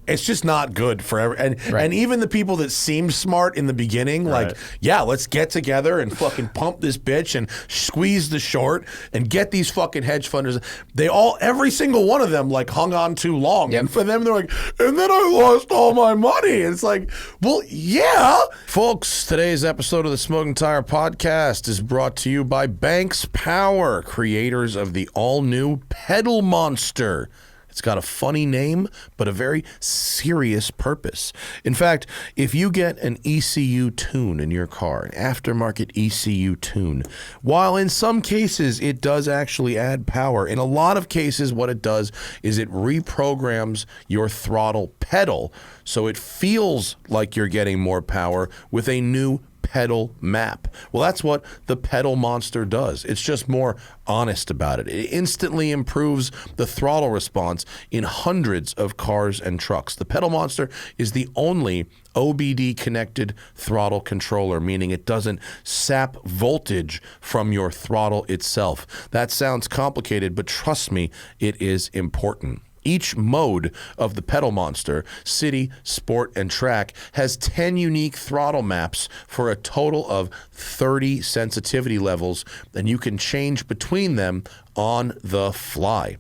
it's just not good for and even the people that seemed smart in the beginning, like, yeah, let's get together and fucking pump this bitch and squeeze the short and get these fucking hedge funders. Every single one of them like hung on too long. And for them, they're like, and then I lost all my money. It's like, well, yeah. Folks, today's episode of the Smoking Tire Podcast is brought to you by Banks Power, creators of the all-new Pedal Monster. It's got a funny name, but a very serious purpose. In fact, if you get an ECU tune in your car, an aftermarket ECU tune, while in some cases it does actually add power, in a lot of cases what it does is it reprograms your throttle pedal so it feels like you're getting more power with a new pedal map. Well, that's what the Pedal Monster does. It's just more honest about it. It instantly improves the throttle response in hundreds of cars and trucks. The Pedal Monster is the only OBD connected throttle controller, meaning it doesn't sap voltage from your throttle itself. That sounds complicated, but trust me, it is important. Each mode of the Pedal Monster, City, Sport, and Track, has 10 unique throttle maps for a total of 30 sensitivity levels, and you can change between them on the fly.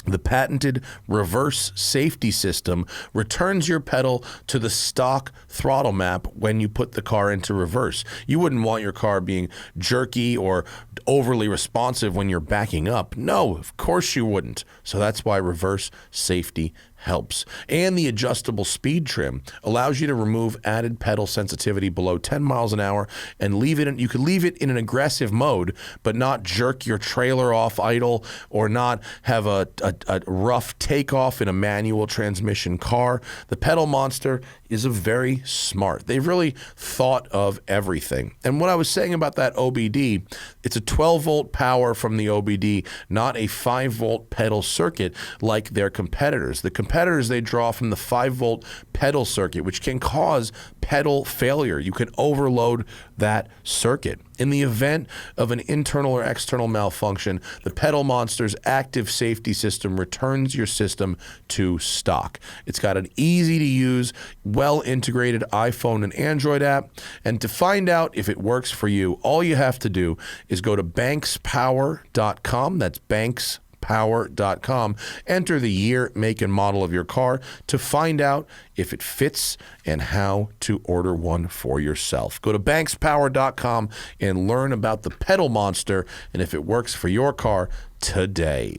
The patented reverse safety system returns your pedal to the stock throttle map when you put the car into reverse. You wouldn't want your car being jerky or overly responsive when you're backing up. No, of course you wouldn't. So that's why reverse safety helps. And the adjustable speed trim allows you to remove added pedal sensitivity below 10 miles an hour and you can leave it in an aggressive mode, but not jerk your trailer off idle or not have a rough takeoff in a manual transmission car. The Pedal Monster is very smart. They've really thought of everything. And what I was saying about that OBD, it's a 12-volt power from the OBD, not a 5-volt pedal circuit like their competitors. The competitors, they draw from the 5-volt pedal circuit, which can cause pedal failure. You can overload that circuit. In the event of an internal or external malfunction, the Pedal Monster's active safety system returns your system to stock. It's got an easy-to-use, well-integrated iPhone and Android app, and to find out if it works for you, all you have to do is go to bankspower.com. That's bankspower.com. Enter the year, make, and model of your car to find out if it fits and how to order one for yourself. Go to bankspower.com and learn about the Pedal Monster and if it works for your car today.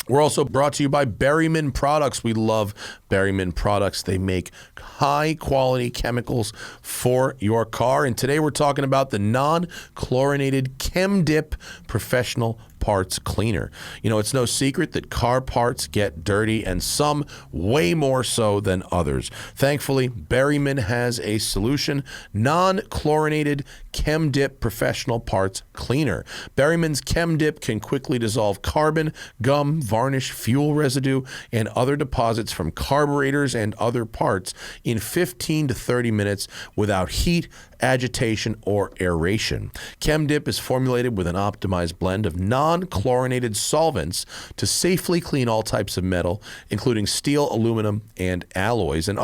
We're also brought to you by BERRYMAN products. We love BERRYMAN products. They make high-quality chemicals for your car. And today we're talking about the non-chlorinated ChemDip professional parts cleaner. You know, it's no secret that car parts get dirty, and some way more so than others. Thankfully, BERRYMAN has a solution: non-chlorinated ChemDip professional parts cleaner. BERRYMAN's ChemDip can quickly dissolve carbon, gum, varnish, fuel residue, and other deposits from carburetors and other parts in 15 to 30 minutes without heat, agitation, or aeration. ChemDip is formulated with an optimized blend of non-chlorinated solvents to safely clean all types of metal, including steel, aluminum, and alloys. And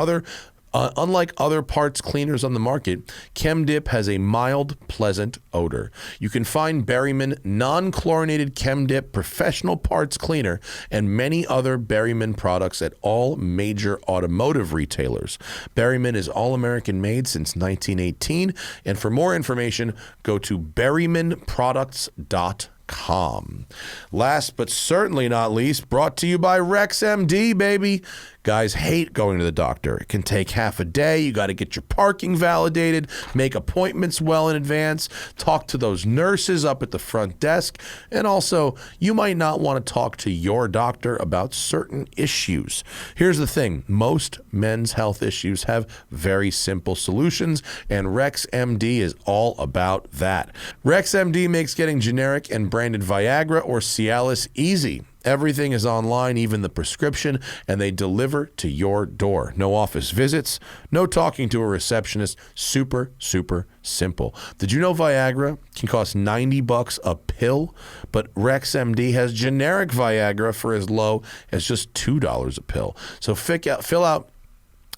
unlike other parts cleaners on the market, ChemDip has a mild, pleasant odor. You can find BERRYMAN non-chlorinated ChemDip professional parts cleaner and many other BERRYMAN products at all major automotive retailers. BERRYMAN is all-American made since 1918, and for more information, go to berrymanproducts.com. Last but certainly not least, brought to you by RexMD, baby. Guys hate going to the doctor. It can take half a day. You got to get your parking validated, make appointments well in advance, talk to those nurses up at the front desk, and also you might not want to talk to your doctor about certain issues. Here's the thing. Most men's health issues have very simple solutions, and RexMD is all about that. RexMD makes getting generic and branded Viagra or Cialis easy. Everything is online, even the prescription, and they deliver to your door. No office visits, no talking to a receptionist. Super, super simple. Did you know Viagra can cost $90 a pill? But Rex MD has generic Viagra for as low as just $2 a pill. So fill out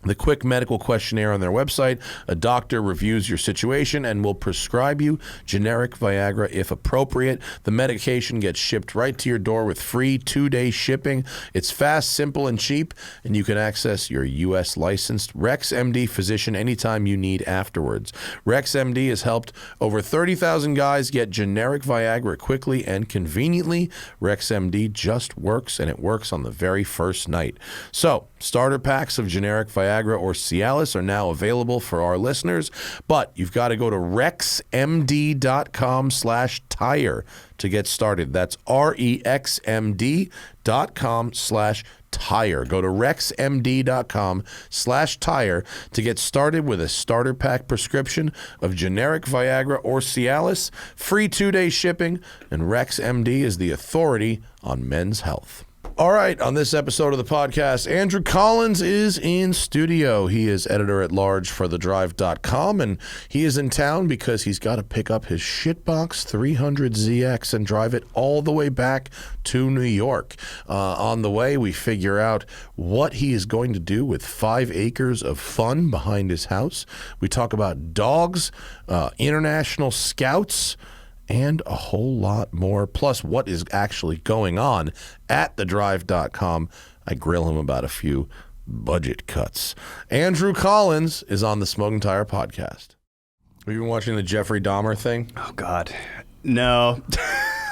the quick medical questionnaire on their website. A doctor reviews your situation and will prescribe you generic Viagra if appropriate. The medication gets shipped right to your door with free 2-day shipping. It's fast, simple, and cheap, and you can access your U.S. licensed Rex MD physician anytime you need afterwards. Rex MD has helped over 30,000 guys get generic Viagra quickly and conveniently. Rex MD just works, and it works on the very first night. So, starter packs of generic Viagra or Cialis are now available for our listeners, but you've got to go to rexmd.com/tire to get started. That's rexmd.com/tire. Go to rexmd.com/tire to get started with a starter pack prescription of generic Viagra or Cialis, free 2-day shipping, and Rex MD is the authority on men's health. All right, on this episode of the podcast, Andrew Collins is in studio. He is editor-at-large for thedrive.com, and he is in town because he's got to pick up his shitbox 300ZX and drive it all the way back to New York. On the way, we figure out what he is going to do with 5 acres of fun behind his house. We talk about dogs, international scouts, and a whole lot more, plus what is actually going on at thedrive.com. I grill him about a few budget cuts. Andrew Collins is on the Smoking Tire Podcast. Have you been watching the Jeffrey Dahmer thing? Oh, God. No.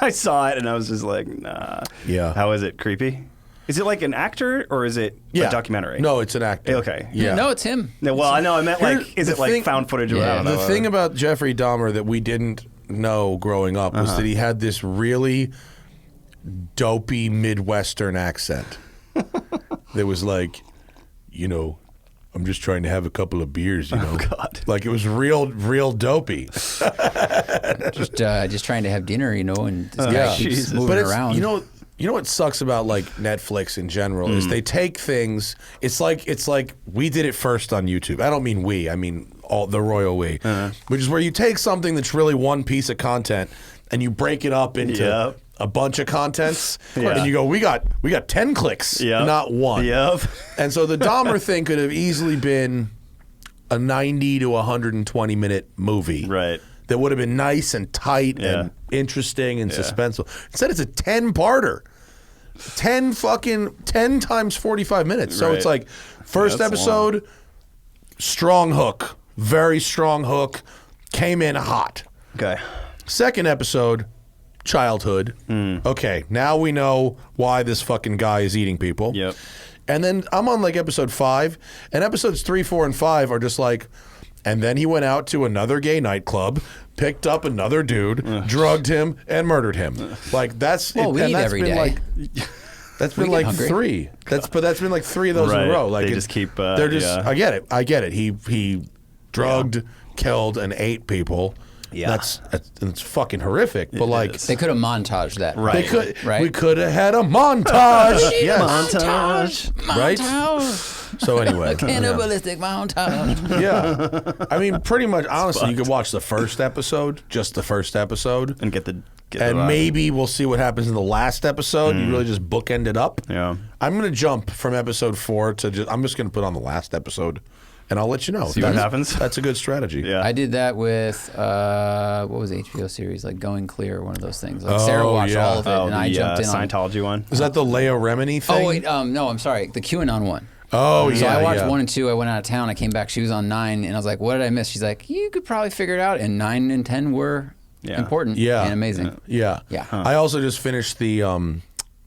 I saw it, and I was just like, nah. Yeah. How is it? Creepy? Is it like an actor, or is it a documentary? No, it's an actor. Okay. Yeah. No, it's him. No, well, I know. I meant like, is it like found footage? Or I don't know. The thing about Jeffrey Dahmer that we didn't know growing up was that he had this really dopey Midwestern accent. That was like, you know, I'm just trying to have a couple of beers, you know. Oh, God. Like it was real dopey. just trying to have dinner, you know, and this guy keeps moving around. You know what sucks about like Netflix in general is they take things. It's like we did it first on YouTube. I don't mean we. I mean all the royal we, which is where you take something that's really one piece of content and you break it up into a bunch of contents, and you go, we got 10 clicks, not one. Yep. And so the Dahmer thing could have easily been a 90 to 120 minute movie, right? That would have been nice and tight and interesting and suspenseful. Instead, it's a 10-parter. 10 times 45 minutes. So it's like, first episode, strong hook. Very strong hook. Came in hot. Okay. Second episode, childhood. Okay, now we know why this fucking guy is eating people. Yep. And then I'm on like episode 5, and episodes 3, 4, and 5 are just like, and then he went out to another gay nightclub, picked up another dude, drugged him, and murdered him. Like that's well, we eat every day. Like, that's been like hungry. 3. That's been like 3 of those in a row. Like they just keep. They're just. I get it. He drugged, killed, and ate people. Yeah, it's fucking horrific. But like they could have montaged that. Right. They could. Right. We could have had a montage. Yes. Montage. Right. So anyway, cannibalistic montage. Yeah, I mean, pretty much. Honestly, you could watch the first episode, just the first episode, and get the maybe we'll see what happens in the last episode. You really just bookend it up. Yeah, I'm gonna jump from episode 4 to I'm just gonna put on the last episode, and I'll let you know. See what happens. That's a good strategy. Yeah, I did that with what was the HBO series, like Going Clear, one of those things. Like Sarah watched all of it, and I jumped in on Scientology one. Is that the Leo Remini thing? Oh wait, no, I'm sorry, the QAnon one. Oh, so I watched 1 and 2. I went out of town. I came back. She was on 9, and I was like, "What did I miss?" She's like, "You could probably figure it out." And 9 and 10 were important and amazing. Yeah. Huh. I also just finished the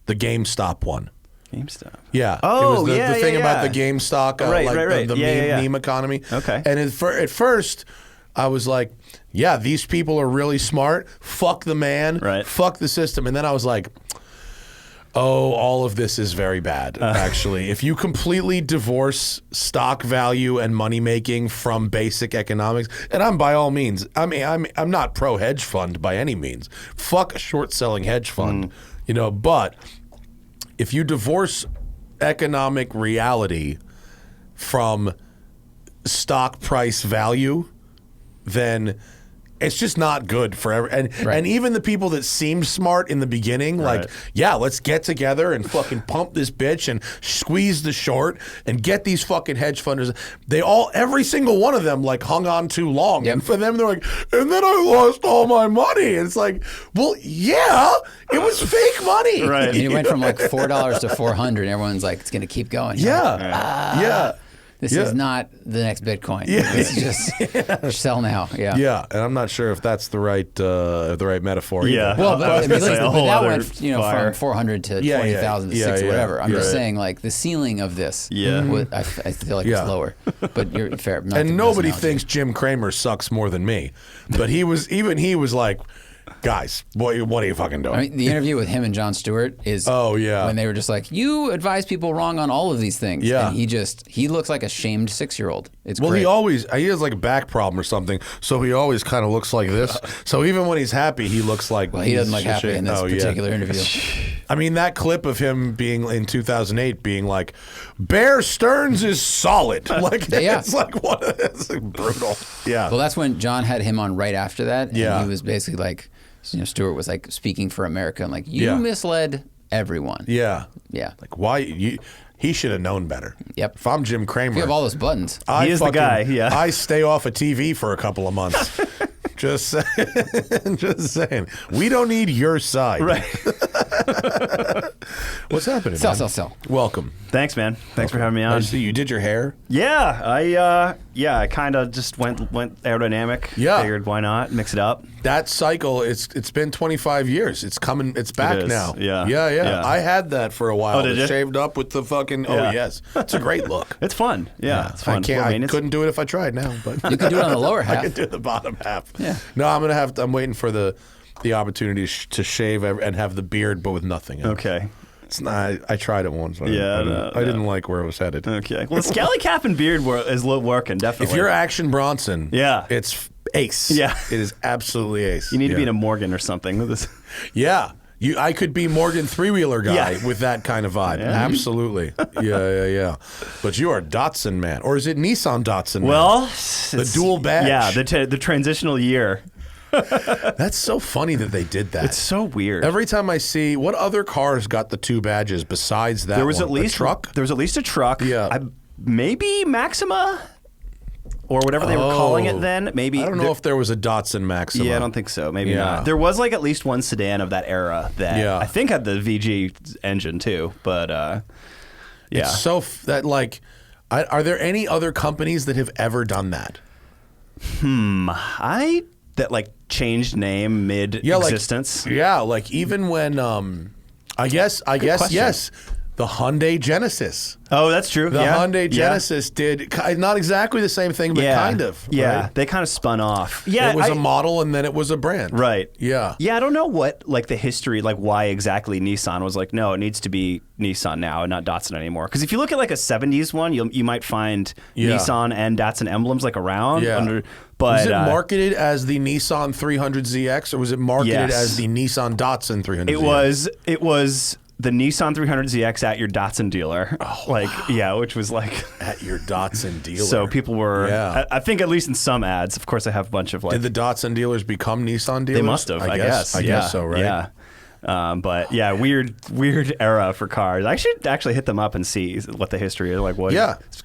GameStop one. GameStop. Yeah. Oh, it was the thing about the GameStop, the meme economy. Okay. And at first, I was like, yeah, these people are really smart. Fuck the man. Right. Fuck the system. And then I was like, oh, all of this is very bad, actually. If you completely divorce stock value and money making from basic economics, and I'm by all means, I'm not pro hedge fund by any means. Fuck a short selling hedge fund, but if you divorce economic reality from stock price value, then it's just not good for everyone. And even the people that seemed smart in the beginning, like, yeah, let's get together and fucking pump this bitch and squeeze the short and get these fucking hedge funders. Every single one of them, like, hung on too long. And for them, they're like, and then I lost all my money. And it's like, well, yeah, it was fake money. Right. And it went from like $4 to $400. And everyone's like, it's going to keep going. Yeah. This is not the next Bitcoin. This is just sell now. Yeah, and I'm not sure if that's the right metaphor. Yeah. Either. Well, but that went from 400 to 20,000 to 60, whatever. I'm just saying, like, the ceiling of this. I feel like it's lower. But you're fair. And nobody thinks Jim Cramer sucks more than me, but he was like, guys, what are you fucking doing? I mean, the interview with him and Jon Stewart is when they were just like, you advise people wrong on all of these things. Yeah. And he looks like a shamed 6-year-old. It's great. Great. He has like a back problem or something, so he always kind of looks like this. So even when he's happy, he looks like... Well, he doesn't look happy in this particular interview. I mean, that clip of him being in 2008 being like, Bear Stearns is solid. Like, it's like, what? It's like brutal. Yeah. Well, that's when John had him on right after that. And he was basically like... Stewart was like speaking for America and like, you misled everyone. Yeah. Yeah. Like, why? He should have known better. Yep. If I'm Jim Cramer. You have all those buttons. He is the guy. Yeah. I stay off of TV for a couple of months. Just saying. We don't need your side. Right. What's happening, Sell, man? sell, sell. Welcome. Thanks, man. Thanks for having me on. I see you did your hair. Yeah, I kind of just went aerodynamic. Yeah. Figured why not mix it up. That cycle, it's been 25 years. It's coming. It's back now. Yeah. I had that for a while. Oh, did you? Shaved up with the fucking. Oh yes, it's a great look. It's fun. Yeah, it's fun. I couldn't do it if I tried now, but you can do it on the lower half. I can do the bottom half. Yeah. No, I'm waiting for the opportunity to shave and have the beard, but with nothing. Okay. It's not. I tried it once. I didn't like where it was headed. Okay. Well, the scally cap and beard is working definitely. If you're Action Bronson, it's ace. Yeah. It is absolutely ace. You need to be in a Morgan or something with this. Yeah. I could be Morgan three-wheeler guy with that kind of vibe. Yeah. Absolutely. Yeah. But you are Datsun man. Or is it Nissan Datsun man? Well, the dual badge. Yeah, the transitional year. That's so funny that they did that. It's so weird. Every time I see, what other cars got the two badges besides that there was one? at least a truck? There was at least a truck. Yeah. Maybe Maxima? Or whatever they were calling it then. Maybe I don't know if there was a Datsun Maxima. Yeah, I don't think so. Maybe not. There was like at least one sedan of that era that I think had the VG engine too. But it's so that like, are there any other companies that have ever done that? That like changed name mid existence. Like even when I guess yes. The Hyundai Genesis. Oh, that's true. The Hyundai Genesis did not exactly the same thing, but kind of. Yeah, right? They kind of spun off. Yeah, it was a model and then it was a brand. Right. Yeah. Yeah, I don't know what like the history, like why exactly Nissan was like, no, it needs to be Nissan now and not Datsun anymore. Because if you look at like a '70s one, you might find Nissan and Datsun emblems like around. Yeah. But was it marketed as the Nissan 300ZX or was it marketed as the Nissan Datsun 300ZX? It was the Nissan 300ZX at your Datsun dealer. Which was like... At your Datsun dealer. So people were... I think at least in some ads. Of course, I have a bunch of like... Did the Datsun dealers become Nissan dealers? They must have, I guess. I guess so, right? Yeah. But yeah, weird era for cars. I should actually hit them up and see what the history is. Like what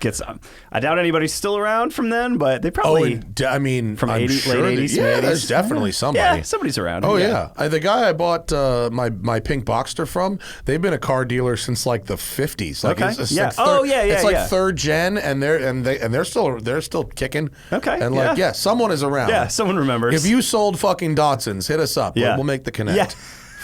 gets. I doubt anybody's still around from then, but they probably. I mean, from late 80s. Yeah, there's definitely somebody. Yeah, somebody's around. Oh yeah, the guy I bought my pink Boxster from, they've been a car dealer since like the 50s. Like, okay. It's like third gen, and they're still kicking. Okay. And someone is around. Yeah, someone remembers. If you sold fucking Datsuns, hit us up. We'll make the connect. Yeah.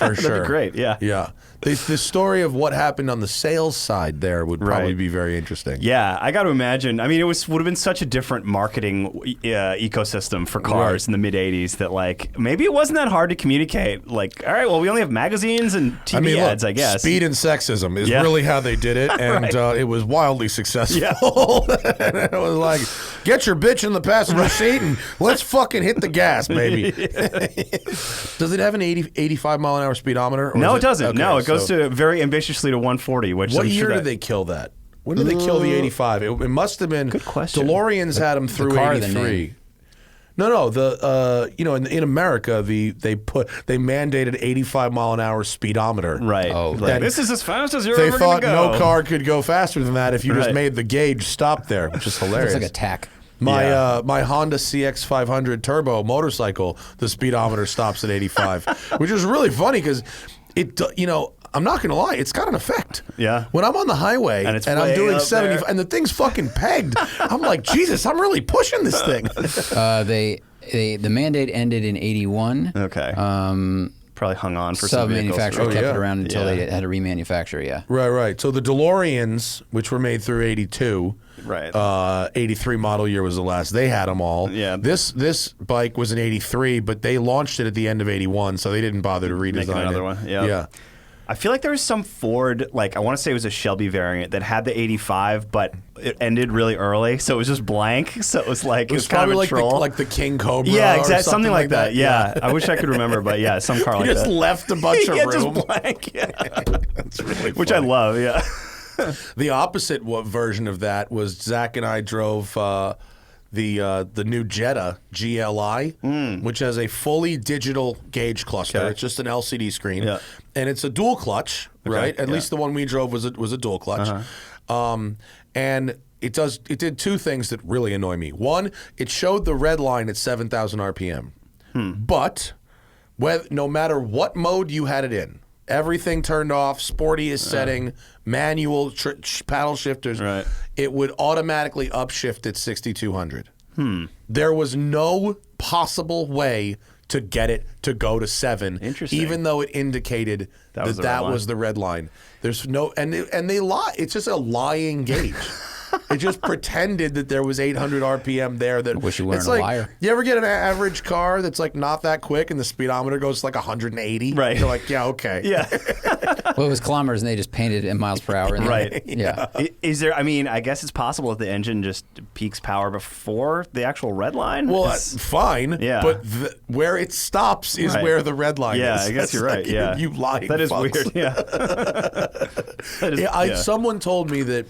For sure. That'd be great, yeah. Yeah. The story of what happened on the sales side there would probably be very interesting. Yeah, I got to imagine. I mean, would have been such a different marketing ecosystem for cars in the mid-'80s that, like, maybe it wasn't that hard to communicate. Like, all right, well, we only have magazines and TV ads, I guess. Speed and sexism is really how they did it, and it was wildly successful. Yeah. And it was like, Get your bitch in the passenger seat and let's fucking hit the gas, baby. Does it have an 85 mile an hour speedometer? No, it doesn't. Okay, no, it goes to very ambitiously to 140. Which what year did they kill that? When did they kill the 85? It must have been. Good question. DeLoreans had them through 83. No. In America, they mandated 85 mile an hour speedometer. Right. Oh, this is as fast as you're ever going to go. They thought no car could go faster than that if you just made the gauge stop there, which is hilarious. It's like a tack. My Honda CX500 turbo motorcycle, the speedometer stops at 85, which is really funny because I'm not going to lie, it's got an effect. Yeah. When I'm on the highway and I'm doing 70 and the thing's fucking pegged, I'm like, Jesus, I'm really pushing this thing. The mandate ended in 81. Okay. Probably hung on for some manufacturer kept it around until they had to remanufacture. Yeah. Right. So the DeLoreans, which were made through 82, 83 model year was the last. They had them all. Yeah. This bike was an 83, but they launched it at the end of 81, so they didn't bother to redesign Make another one. Yeah. I feel like there was some Ford, I want to say it was a Shelby variant that had the 85, but it ended really early, so it was just blank. So it was like it was kind of a troll. like the King Cobra. Yeah, exactly, something like that. Yeah, I wish I could remember, but yeah, some car like that. He just left a bunch of room. Just blank. Yeah, that's really funny. Which I love. Yeah. The opposite version of that was Zach and I drove the new Jetta GLI, which has a fully digital gauge cluster. Okay. It's just an LCD screen, and it's a dual clutch, right? At least the one we drove was a dual clutch, and it did two things that really annoy me. One, it showed the red line at 7,000 RPM, but no matter what mode you had it in. Everything turned off, sporty is setting, manual paddle shifters. Right. It would automatically upshift at 6,200. There was no possible way to get it to go to 7, even though it indicated that was the red line. There's no, and they lie. It's just a lying gauge. It just pretended that there was 800 RPM there. That I wish you weren't a liar. You ever get an average car that's not that quick and the speedometer goes 180? Right. You're like, yeah, okay. Yeah. Well, it was kilometers and they just painted it in miles per hour. Right. Yeah. Is there, I guess it's possible that the engine just peaks power before the actual red line? Well, fine. Yeah. But where it stops is where the red line is. Yeah, I guess you're right. Yeah. You lying That is fucks. Weird. Yeah. Someone told me that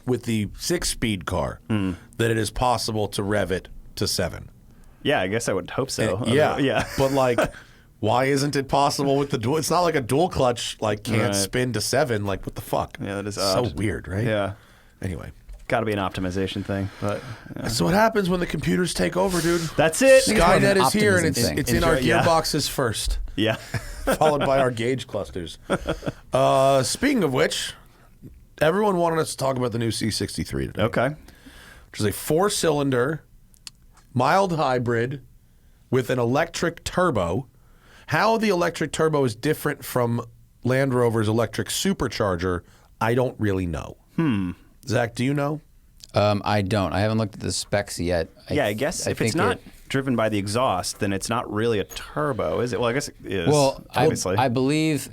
with the 6-speed car, that it is possible to rev it to 7. Yeah, I guess I would hope so. Yeah. But why isn't it possible with the dual? It's not like a dual clutch can't spin to 7. What the fuck? Yeah, that is so odd. weird, right? Yeah. Anyway. Got to be an optimization thing, but that's what happens when the computers take over, dude. That's it. Skynet is here, and it's in our gearboxes first. Yeah. Followed by our gauge clusters. Speaking of which, everyone wanted us to talk about the new C63 today. Okay. Which is a 4-cylinder, mild hybrid with an electric turbo. How the electric turbo is different from Land Rover's electric supercharger, I don't really know. Zach, do you know? I don't. I haven't looked at the specs yet. I guess if it's not driven by the exhaust, then it's not really a turbo, is it? Well, I guess it is. Well, I believe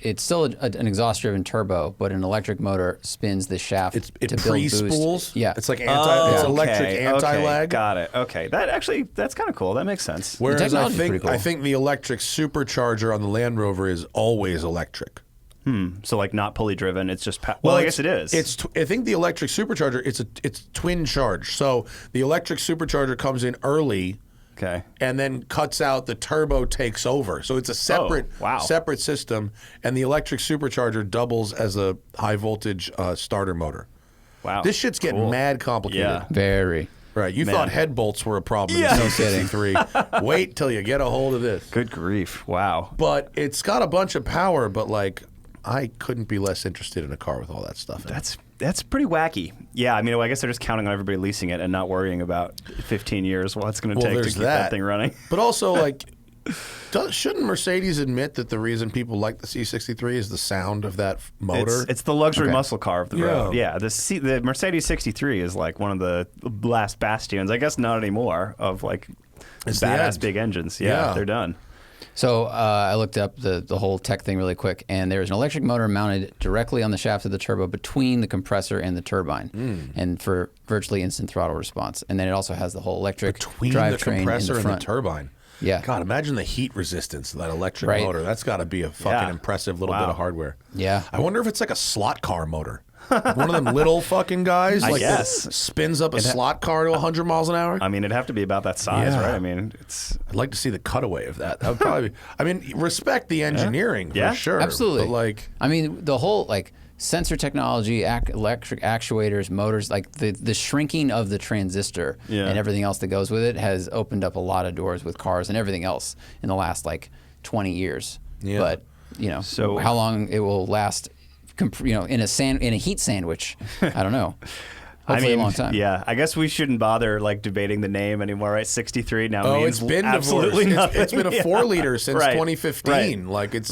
it's still an exhaust-driven turbo, but an electric motor spins the shaft to build pre-spools? boost. Yeah. It's like it's electric anti-lag. Okay, got it. Okay. That's kind of cool. That makes sense. Whereas I think the electric supercharger on the Land Rover is always electric. So not pulley driven. It's just I guess it is. I think the electric supercharger. It's twin charge. So the electric supercharger comes in early, and then cuts out. The turbo takes over. So it's a separate system, and the electric supercharger doubles as a high voltage starter motor. Wow, this shit's getting mad complicated. Yeah, very. Right, you thought head bolts were a problem in the C63. Wait till you get a hold of this. Good grief! Wow. But it's got a bunch of power, but I couldn't be less interested in a car with all that stuff in it. That's pretty wacky. Yeah, I guess they're just counting on everybody leasing it and not worrying about 15 years what it's going to take to keep that thing running. But also, shouldn't Mercedes admit that the reason people like the C63 is the sound of that motor? It's the luxury muscle car of the road. Yeah, the Mercedes 63 is one of the last bastions. I guess not anymore of it's badass big engines. Yeah, they're done. So I looked up the whole tech thing really quick, and there's an electric motor mounted directly on the shaft of the turbo between the compressor and the turbine, and for virtually instant throttle response. And then it also has the whole electric between drivetrain the compressor in the and the turbine. Yeah. God, imagine the heat resistance of that electric motor. That's got to be a fucking impressive little bit of hardware. Yeah. I wonder if it's like a slot car motor. One of them little fucking guys, I like guess. that spins up a slot car to 100 miles an hour. I mean, it'd have to be about that size, right? I mean, I'd like to see the cutaway of that. That would probably be, I mean, respect the engineering for sure. Absolutely. But like, I mean, the whole like sensor technology, electric actuators, motors, like the shrinking of the transistor and everything else that goes with it has opened up a lot of doors with cars and everything else in the last like 20 years. Yeah. But so how long it will last? In a heat sandwich, I don't know. Hopefully a long time. Yeah, I guess we shouldn't bother like debating the name anymore, right? 63 now means it's been absolutely nothing. It's been a 4 liter since 2015. Like it's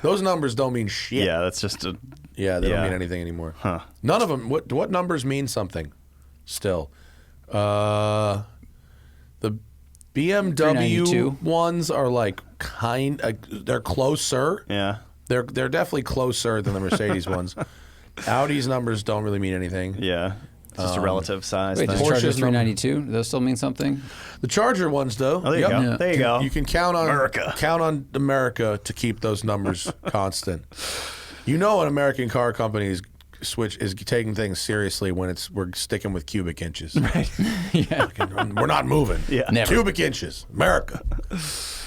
those numbers don't mean shit. Yeah, that's just a they don't mean anything anymore. Huh. None of them. What numbers mean something? Still, the BMW ones are like they're closer. Yeah. They're definitely closer than the Mercedes ones. Audi's numbers don't really mean anything. Yeah. It's just a relative size. Wait, does Porsche 392? Do those still mean something? The Charger ones, though. Oh, there you go. Yeah. There you go. You can count on America to keep those numbers constant. An American car company is taking things seriously when we're sticking with cubic inches. Right. Yeah. We're not moving. Yeah. Never. Cubic inches. America.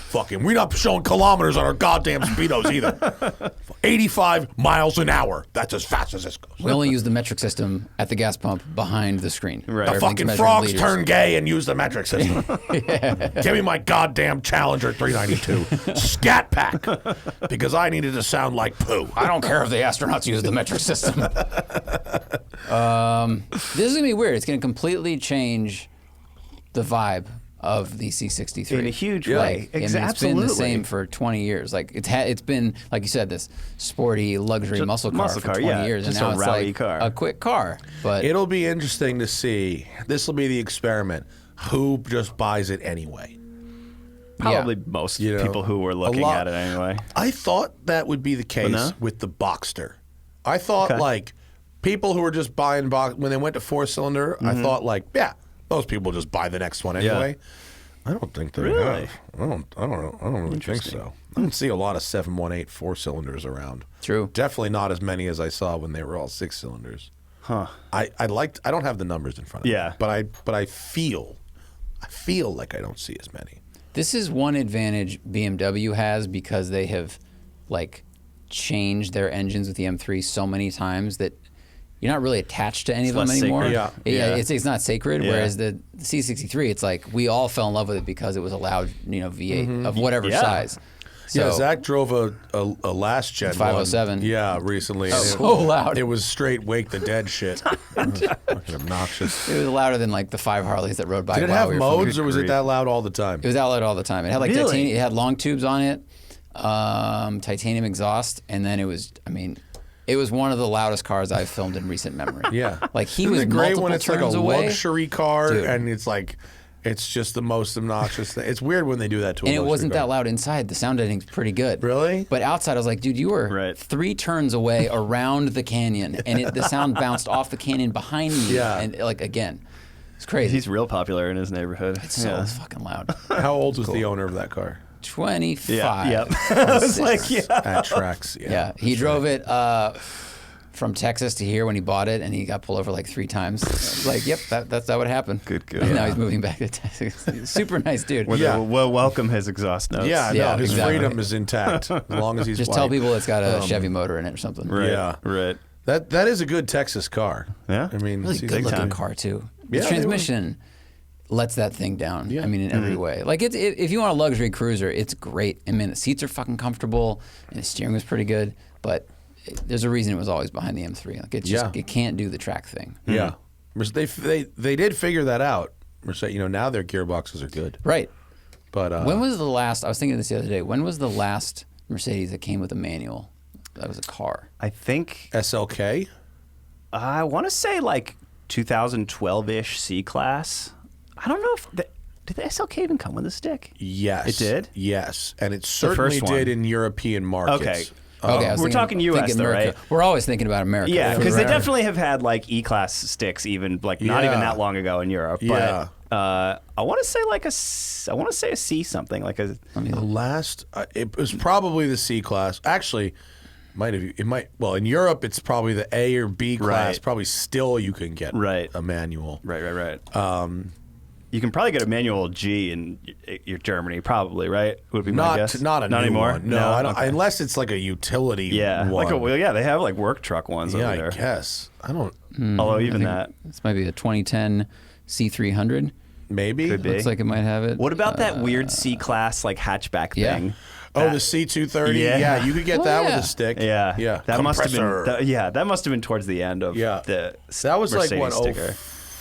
Fucking, we're not showing kilometers on our goddamn speedos either. 85 miles an hour. That's as fast as this goes. We only use the metric system at the gas pump behind the screen. Right. The fucking frogs turn gay and use the metric system. Give me my goddamn Challenger 392 Scat Pack because I needed to sound like poo. I don't care if the astronauts use the metric system. This is going to be weird. It's going to completely change the vibe of the C63 in a huge way. It's been the same for 20 years. Like it's been, like you said, this sporty luxury muscle car for 20 years, just and now a it's rowdy like car. a quick car. But it'll be interesting to see. This will be the experiment. Who just buys it anyway? Probably most people who were looking at it anyway. I thought that would be the case with the Boxster. I thought like people who were just buying when they went to 4-cylinder. I thought like those people just buy the next one anyway. I don't think they have. I don't really think so. I don't see a lot of 718 4-cylinders around. True. Definitely not as many as I saw when they were all 6-cylinders. Huh. I don't have the numbers in front of me. But I feel like I don't see as many. This is one advantage BMW has because they have like changed their engines with the M3 so many times that you're not really attached to any of them anymore. It's not sacred. Whereas the C63, it's like we all fell in love with it because it was a loud, V8 of whatever size. So, Zach drove a last gen 507. One, recently. So loud. It was straight Wake the Dead shit. It was fucking obnoxious. It was louder than like the 5 Harleys that rode by. Did it have modes or was it that loud all the time? It was that loud all the time. It had like titanium. It had long tubes on it, titanium exhaust, and then it was. It was one of the loudest cars I've filmed in recent memory. Yeah. Like he was great multiple when it's turns like a away. luxury car and it's like it's just the most obnoxious thing. It's weird when they do that to a luxury car. And it wasn't that loud inside. The sound editing's pretty good. Really? But outside I was like, dude, you were 3 turns away around the canyon and the sound bounced off the canyon behind me. Yeah. And like again. It's crazy. He's real popular in his neighborhood. It's so fucking loud. How old was the owner of that car? 25. Yeah. I was like, That tracks. Yeah. He drove it from Texas to here when he bought it, and he got pulled over like 3 times. Like, yep, that would happen. Good. And now he's moving back to Texas. Super nice dude. Well, welcome his exhaust notes. His freedom is intact as long as he's just white. tell people it's got a Chevy motor in it or something. Right. Yeah, right. That is a good Texas car. Yeah, I mean, really good looking car too. The transmission lets that thing down. Yeah. I mean, in every way. Like if you want a luxury cruiser, it's great. I mean, the seats are fucking comfortable, and the steering was pretty good. But there's a reason it was always behind the M3. Like it can't do the track thing. Yeah, they did figure that out. Now their gearboxes are good. Right. But when was the last? I was thinking this the other day. When was the last Mercedes that came with a manual? That was a car. I think SLK. I want to say like 2012-ish C-Class. I don't know if Did the SLK even come with a stick? Yes. It did? Yes. And it certainly did in European markets. Okay. We're talking U.S. though, right? We're always thinking about America. Yeah, because they definitely have had like E-Class sticks even not even that long ago in Europe. Yeah. But I want to say a C something like a. The last it was probably the C class. Actually, in Europe it's probably the A or B class. Right. Probably still you can get a manual. Right. You can probably get a manual G in your Germany, probably, right? Would be my guess. Not anymore. One. No, I don't. Okay. Unless it's like a utility. one. They have like work truck ones over there. I guess. I don't. Although even that, this might be a 2010 C300. Maybe. Could be. Looks like it might have it. What about that weird C class like hatchback thing? The C230. Yeah, you could get that with a stick. Yeah. That must have been. That must have been towards the end of the. That was Mercedes like what sticker.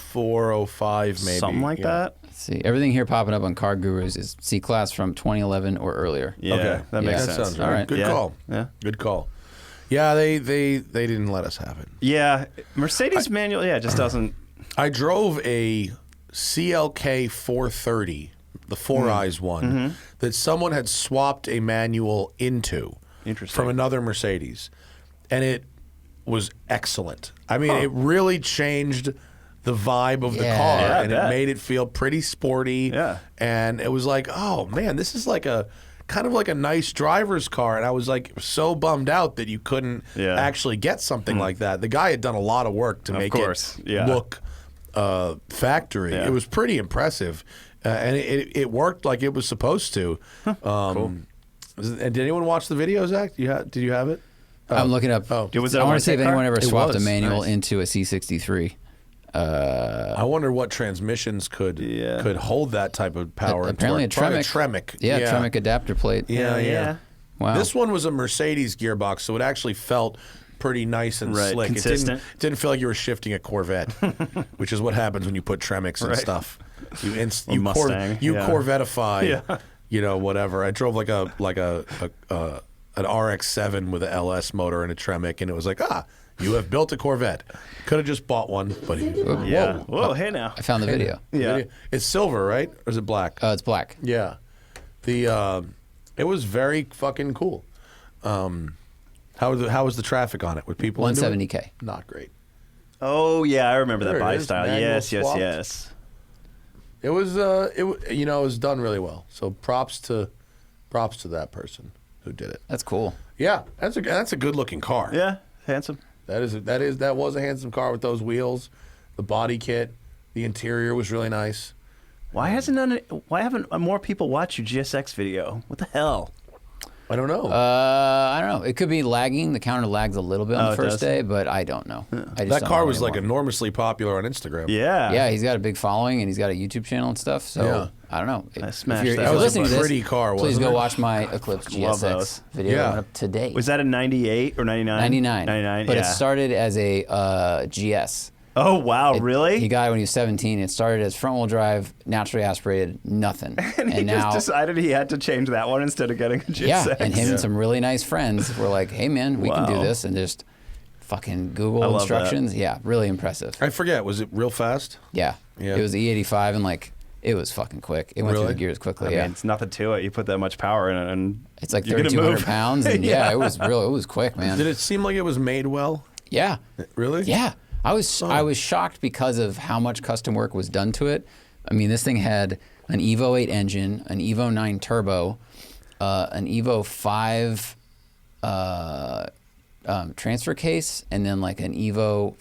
04, 05 maybe. Something like that. Let's see, everything here popping up on Car Gurus is C class from 2011 or earlier. Yeah, okay. That makes sense. Sounds all right. Good call. Yeah. Good call. Yeah, they didn't let us have it. Yeah, Mercedes manual. Yeah, just doesn't. I drove a CLK 430, the Four Eyes one, that someone had swapped a manual into from another Mercedes, and it was excellent. I mean, it really changed the vibe of the car, and it made it feel pretty sporty. Yeah. And it was like, oh man, this is like a kind of like a nice driver's car. And I was like so bummed out that you couldn't actually get something like that. The guy had done a lot of work to make it look factory. It was pretty impressive, and it worked like it was supposed to. Cool. And did anyone watch the video, Zach? Did you have it? I'm looking up. Was it I want to see if anyone ever swapped a was. manual into a C63. I wonder what transmissions could hold that type of power. Apparently a Tremec. Yeah, Tremec adapter plate. Yeah. Wow. This one was a Mercedes gearbox, so it actually felt pretty nice and slick. Consistent. It didn't feel like you were shifting a Corvette, which is what happens when you put Tremecs and stuff. You Mustang. Corvettify, whatever. I drove like an RX-7 with an LS motor and a Tremec, and it was like, you have built a Corvette. Could have just bought one, but Whoa, hey now. I found the video. Yeah, it's silver, right? Or is it black? It's black. Yeah, it was very fucking cool. How was the traffic on it? With people 170K. Not great. Oh yeah, I remember that body style. Manual Yes. It was it was done really well. So props to that person who did it. That's cool. Yeah, that's a good looking car. Yeah, handsome. That was a handsome car with those wheels, the body kit, the interior was really nice. Why haven't more people watched your GSX video? What the hell? I don't know. I don't know. It could be lagging. The counter lags a little bit on the first day, but I don't know. That car was like enormously popular on Instagram. Yeah. Yeah, he's got a big following and he's got a YouTube channel and stuff. So I don't know. I smashed if that. you're listening to this, pretty car, please wasn't go it? watch my Eclipse GSX video that went up today. Was that a 98 or 99? 99. 99, but it started as a GS. Oh, wow, really? He got it when he was 17. It started as front-wheel drive, naturally aspirated, nothing. And he now, just decided he had to change that one instead of getting a GSX. Yeah, and him and some really nice friends were like, hey, man, we can do this, and just fucking Google instructions. That. Yeah, really impressive. I forget, was it real fast? Yeah. It was E85, and it was fucking quick. It went through the gears quickly. I mean, it's nothing to it. You put that much power in it, and it's like 3,200 pounds, and it was quick, man. Did it seem like it was made well? Yeah. Really? Yeah. I was shocked because of how much custom work was done to it. I mean, this thing had an Evo 8 engine, an Evo 9 turbo, an Evo 5 transfer case, and then like an Evo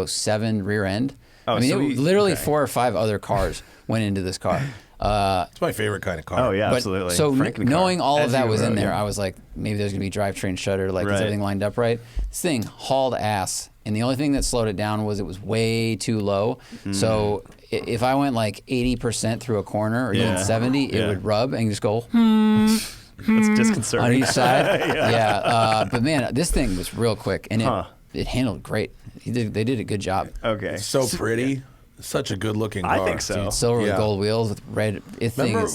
7 rear end. Oh, I mean, literally 4 or 5 other cars went into this car. It's my favorite kind of car. Oh yeah, absolutely. So knowing all of that was in there, I was like, maybe there's gonna be drivetrain shutter. Is everything lined up right? This thing hauled ass, and the only thing that slowed it down was it was way too low. So if I went like 80% through a corner or even 70, it would rub and just go. It's disconcerting on each side. But man, this thing was real quick, and it handled great. They did a good job. Okay, so pretty. Such a good-looking car. I think so. Dude, silver with gold wheels with red. Remember,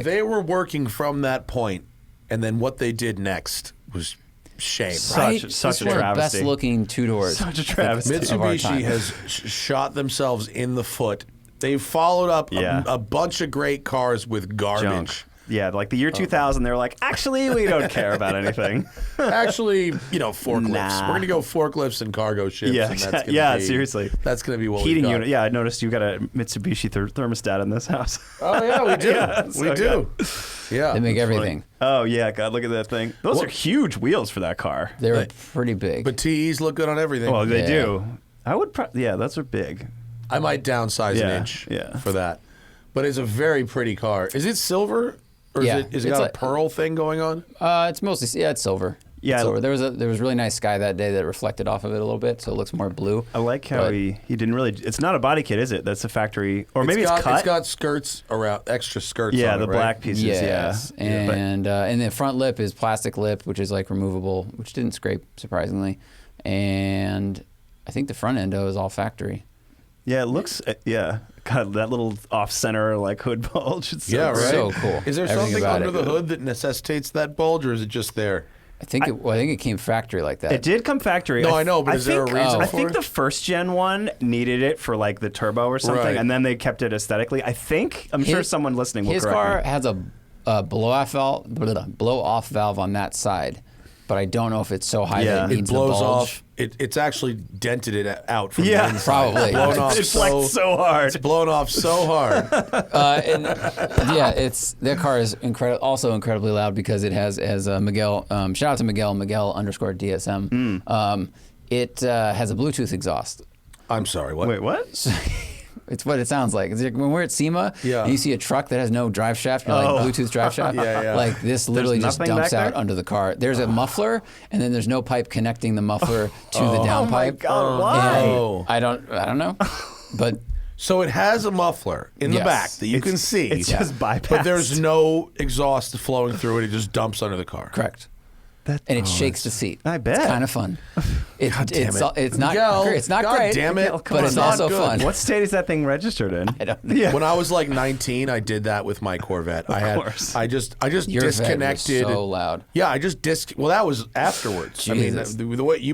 they were working from that point, and then what they did next was shame. Such a travesty. Best-looking two doors. Such a travesty. Mitsubishi has shot themselves in the foot They've followed up a bunch of great cars with garbage. Junk. Yeah, like the year 2000, they were like, actually, we don't care about anything. Actually, forklifts. Nah. We're going to go forklifts and cargo ships. Yeah, and that's gonna be, seriously. That's going to be what Heating we got. unit. Yeah, I noticed you got a Mitsubishi thermostat in this house. Oh, yeah, we do. We do. Yeah. They make everything. Oh, yeah, God, look at that thing. Those are huge wheels for that car. They're pretty big. But TEs look good on everything. Well, they do. I would those are big. I might downsize an inch for that. But it's a very pretty car. Is it silver? Or is it got a pearl thing going on? It's mostly, it's silver. Yeah, it's silver. There was really nice sky that day that reflected off of it a little bit, so it looks more blue. I like how he didn't really. It's not a body kit, is it? That's a factory, or maybe it's cut. It's got skirts around, extra skirts. Yeah, on the it, right? black pieces. Yes. Yeah, and the front lip is plastic lip, which is like removable, which didn't scrape surprisingly, and I think the front endo is all factory. Yeah, it looks. God, that little off-center like hood bulge. It's so cool. Is there Everything something under it. the hood that necessitates that bulge, or is it just there? I think it came factory like that. It did come factory. No, I know, but is there a reason for it? I think the first gen one needed it for like the turbo or something, and then they kept it aesthetically. I'm sure someone listening will correct me. His car has a blow-off valve on that side, but I don't know if it's so high that it needs it blows the bulge. off. It's actually dented it out from the inside. Probably. It's blown off It's flexed so hard. It's blown off so hard. Their car is also incredibly loud because it has Miguel. Shout out to Miguel _DSM. It has a Bluetooth exhaust. I'm sorry. What? Wait, what? It's what it sounds like. It's like when we're at SEMA and you see a truck that has no drive shaft, like Bluetooth drive shaft. Like this literally just dumps out under the car. There's a muffler, and then there's no pipe connecting the muffler to the downpipe. Oh my God, why? And I don't know, but. So it has a muffler in the back that you can see. It's just bypassed. But there's no exhaust flowing through it. It just dumps under the car. Correct. And it shakes the seat. I bet. It's kind of fun. God damn it. It's not great. God damn it. But it's also fun. What state is that thing registered in? I don't know. When I was like 19, I did that with my Corvette. I just Your disconnected. Vet was so loud. Yeah, I just Well, that was afterwards. Jesus. I mean, the way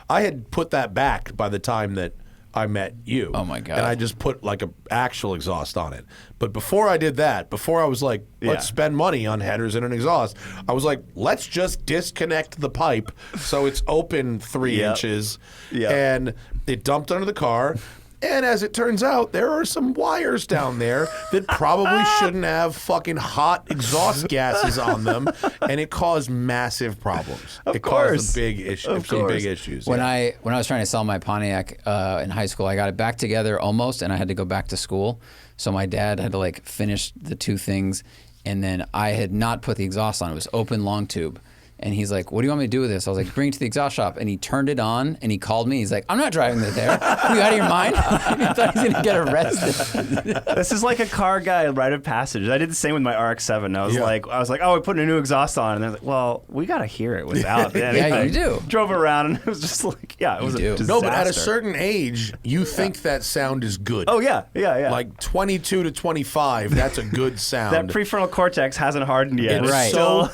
I had put that back by the time that I met you. Oh my God. And I just put like an actual exhaust on it. But before I did that, before I was like, let's spend money on headers and an exhaust, I was like, let's just disconnect the pipe so it's open 3 inches. And it dumped under the car. And as it turns out, there are some wires down there that probably shouldn't have fucking hot exhaust gases on them, and it caused massive problems. It caused big issues. When I was trying to sell my Pontiac in high school, I got it back together almost, and I had to go back to school. So my dad had to like finish the two things, and then I had not put the exhaust on. It was open long tube. And he's like, what do you want me to do with this? I was like, bring it to the exhaust shop. And he turned it on, and he called me. He's like, I'm not driving it there. Are you out of your mind? I thought he was going to get arrested. This is like a car guy rite of passage. I did the same with my RX-7. I was like, oh, we're putting a new exhaust on. And they're like, well, we got to hear it without anything. Yeah, you do. Drove around, and it was just like, it was a disaster. No, but at a certain age, you think that sound is good. Oh, yeah. Like 22 to 25, that's a good sound. That prefrontal cortex hasn't hardened yet.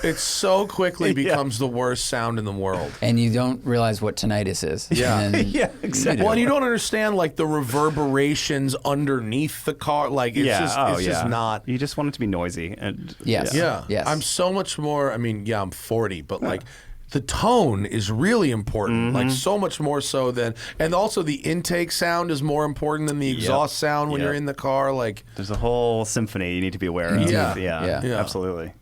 It so quickly becomes the worst sound in the world. And you don't realize what tinnitus is. Yeah. Exactly. Well, and you don't understand like the reverberations underneath the car. Like it's just not. You just want it to be noisy. And Yes. I'm so much more. I mean, I'm 40, but like the tone is really important. Like so much more so than, and also the intake sound is more important than the exhaust sound when you're in the car. Like there's a whole symphony you need to be aware of. Yeah. Absolutely.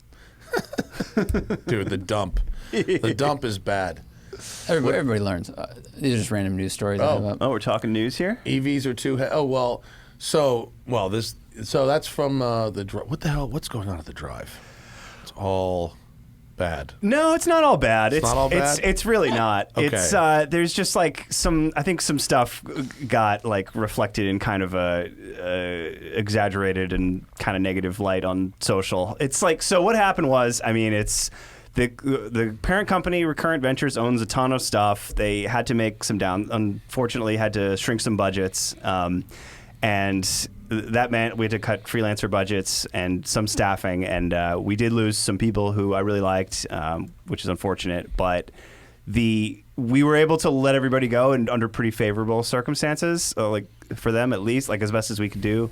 Dude, the dump. The dump is bad. Everybody learns. These are just random news stories. We're talking news here? EVs are too. So that's from the. What the hell? What's going on at the drive? It's all bad. No, it's not all bad. It's not all bad? It's really not. Okay. It's there's just like some stuff got like reflected in kind of a exaggerated and kind of negative light on social. It's like, so what happened was, I mean, it's the parent company Recurrent Ventures owns a ton of stuff. They had to make unfortunately had to shrink some budgets. And that meant we had to cut freelancer budgets and some staffing, and we did lose some people who I really liked, which is unfortunate. But the we were able to let everybody go and under pretty favorable circumstances, like for them at least, like as best as we could do.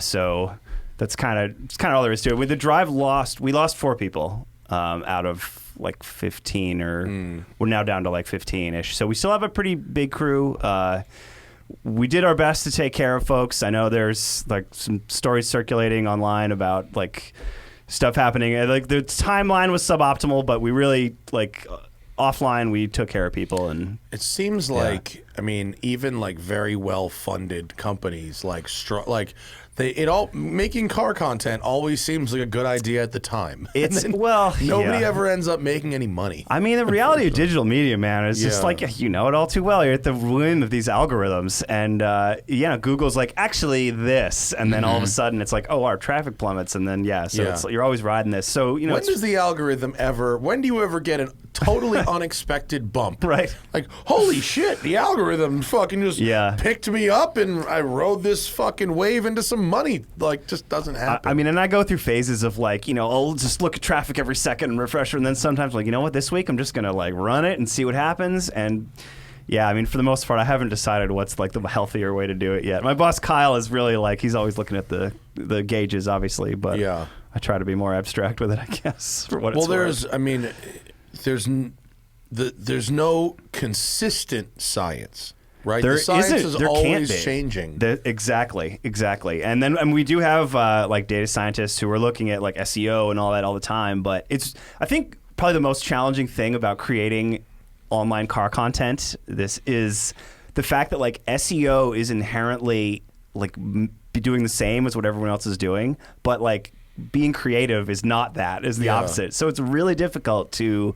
So that's kind of all there is to it. With the drive we lost 4 people out of like 15, or we're now down to like 15-ish. So we still have a pretty big crew. We did our best to take care of folks. I know there's like some stories circulating online about like stuff happening. Like the timeline was suboptimal, but we really like offline we took care of people. And it seems like, I mean, even like very well funded companies like making car content always seems like a good idea at the time. Nobody ever ends up making any money. I mean, the reality of digital media, man, is just like, you know it all too well. You're at the whim of these algorithms, and Google's like, actually this, and then all of a sudden it's like, oh, our traffic plummets, and then it's, you're always riding this. So when does the algorithm when do you ever get a totally unexpected bump? Right. Like, holy shit, the algorithm fucking just picked me up and I rode this fucking wave into some money. Like, just doesn't happen. I mean, and I go through phases of like, I'll just look at traffic every second and refresh, and then sometimes like, you know what, this week I'm just gonna like run it and see what happens. And I mean, for the most part, I haven't decided what's like the healthier way to do it yet. My boss Kyle is really like, he's always looking at the gauges, obviously, but I try to be more abstract with it, I guess. For what it's worth. There's no consistent science. Right, there the science isn't. is There always can't be. changing. Exactly. And we do have like data scientists who are looking at like SEO and all that all the time. But I think probably the most challenging thing about creating online car content, this is the fact that like SEO is inherently like be doing the same as what everyone else is doing, but like being creative is not that, is the opposite. So it's really difficult to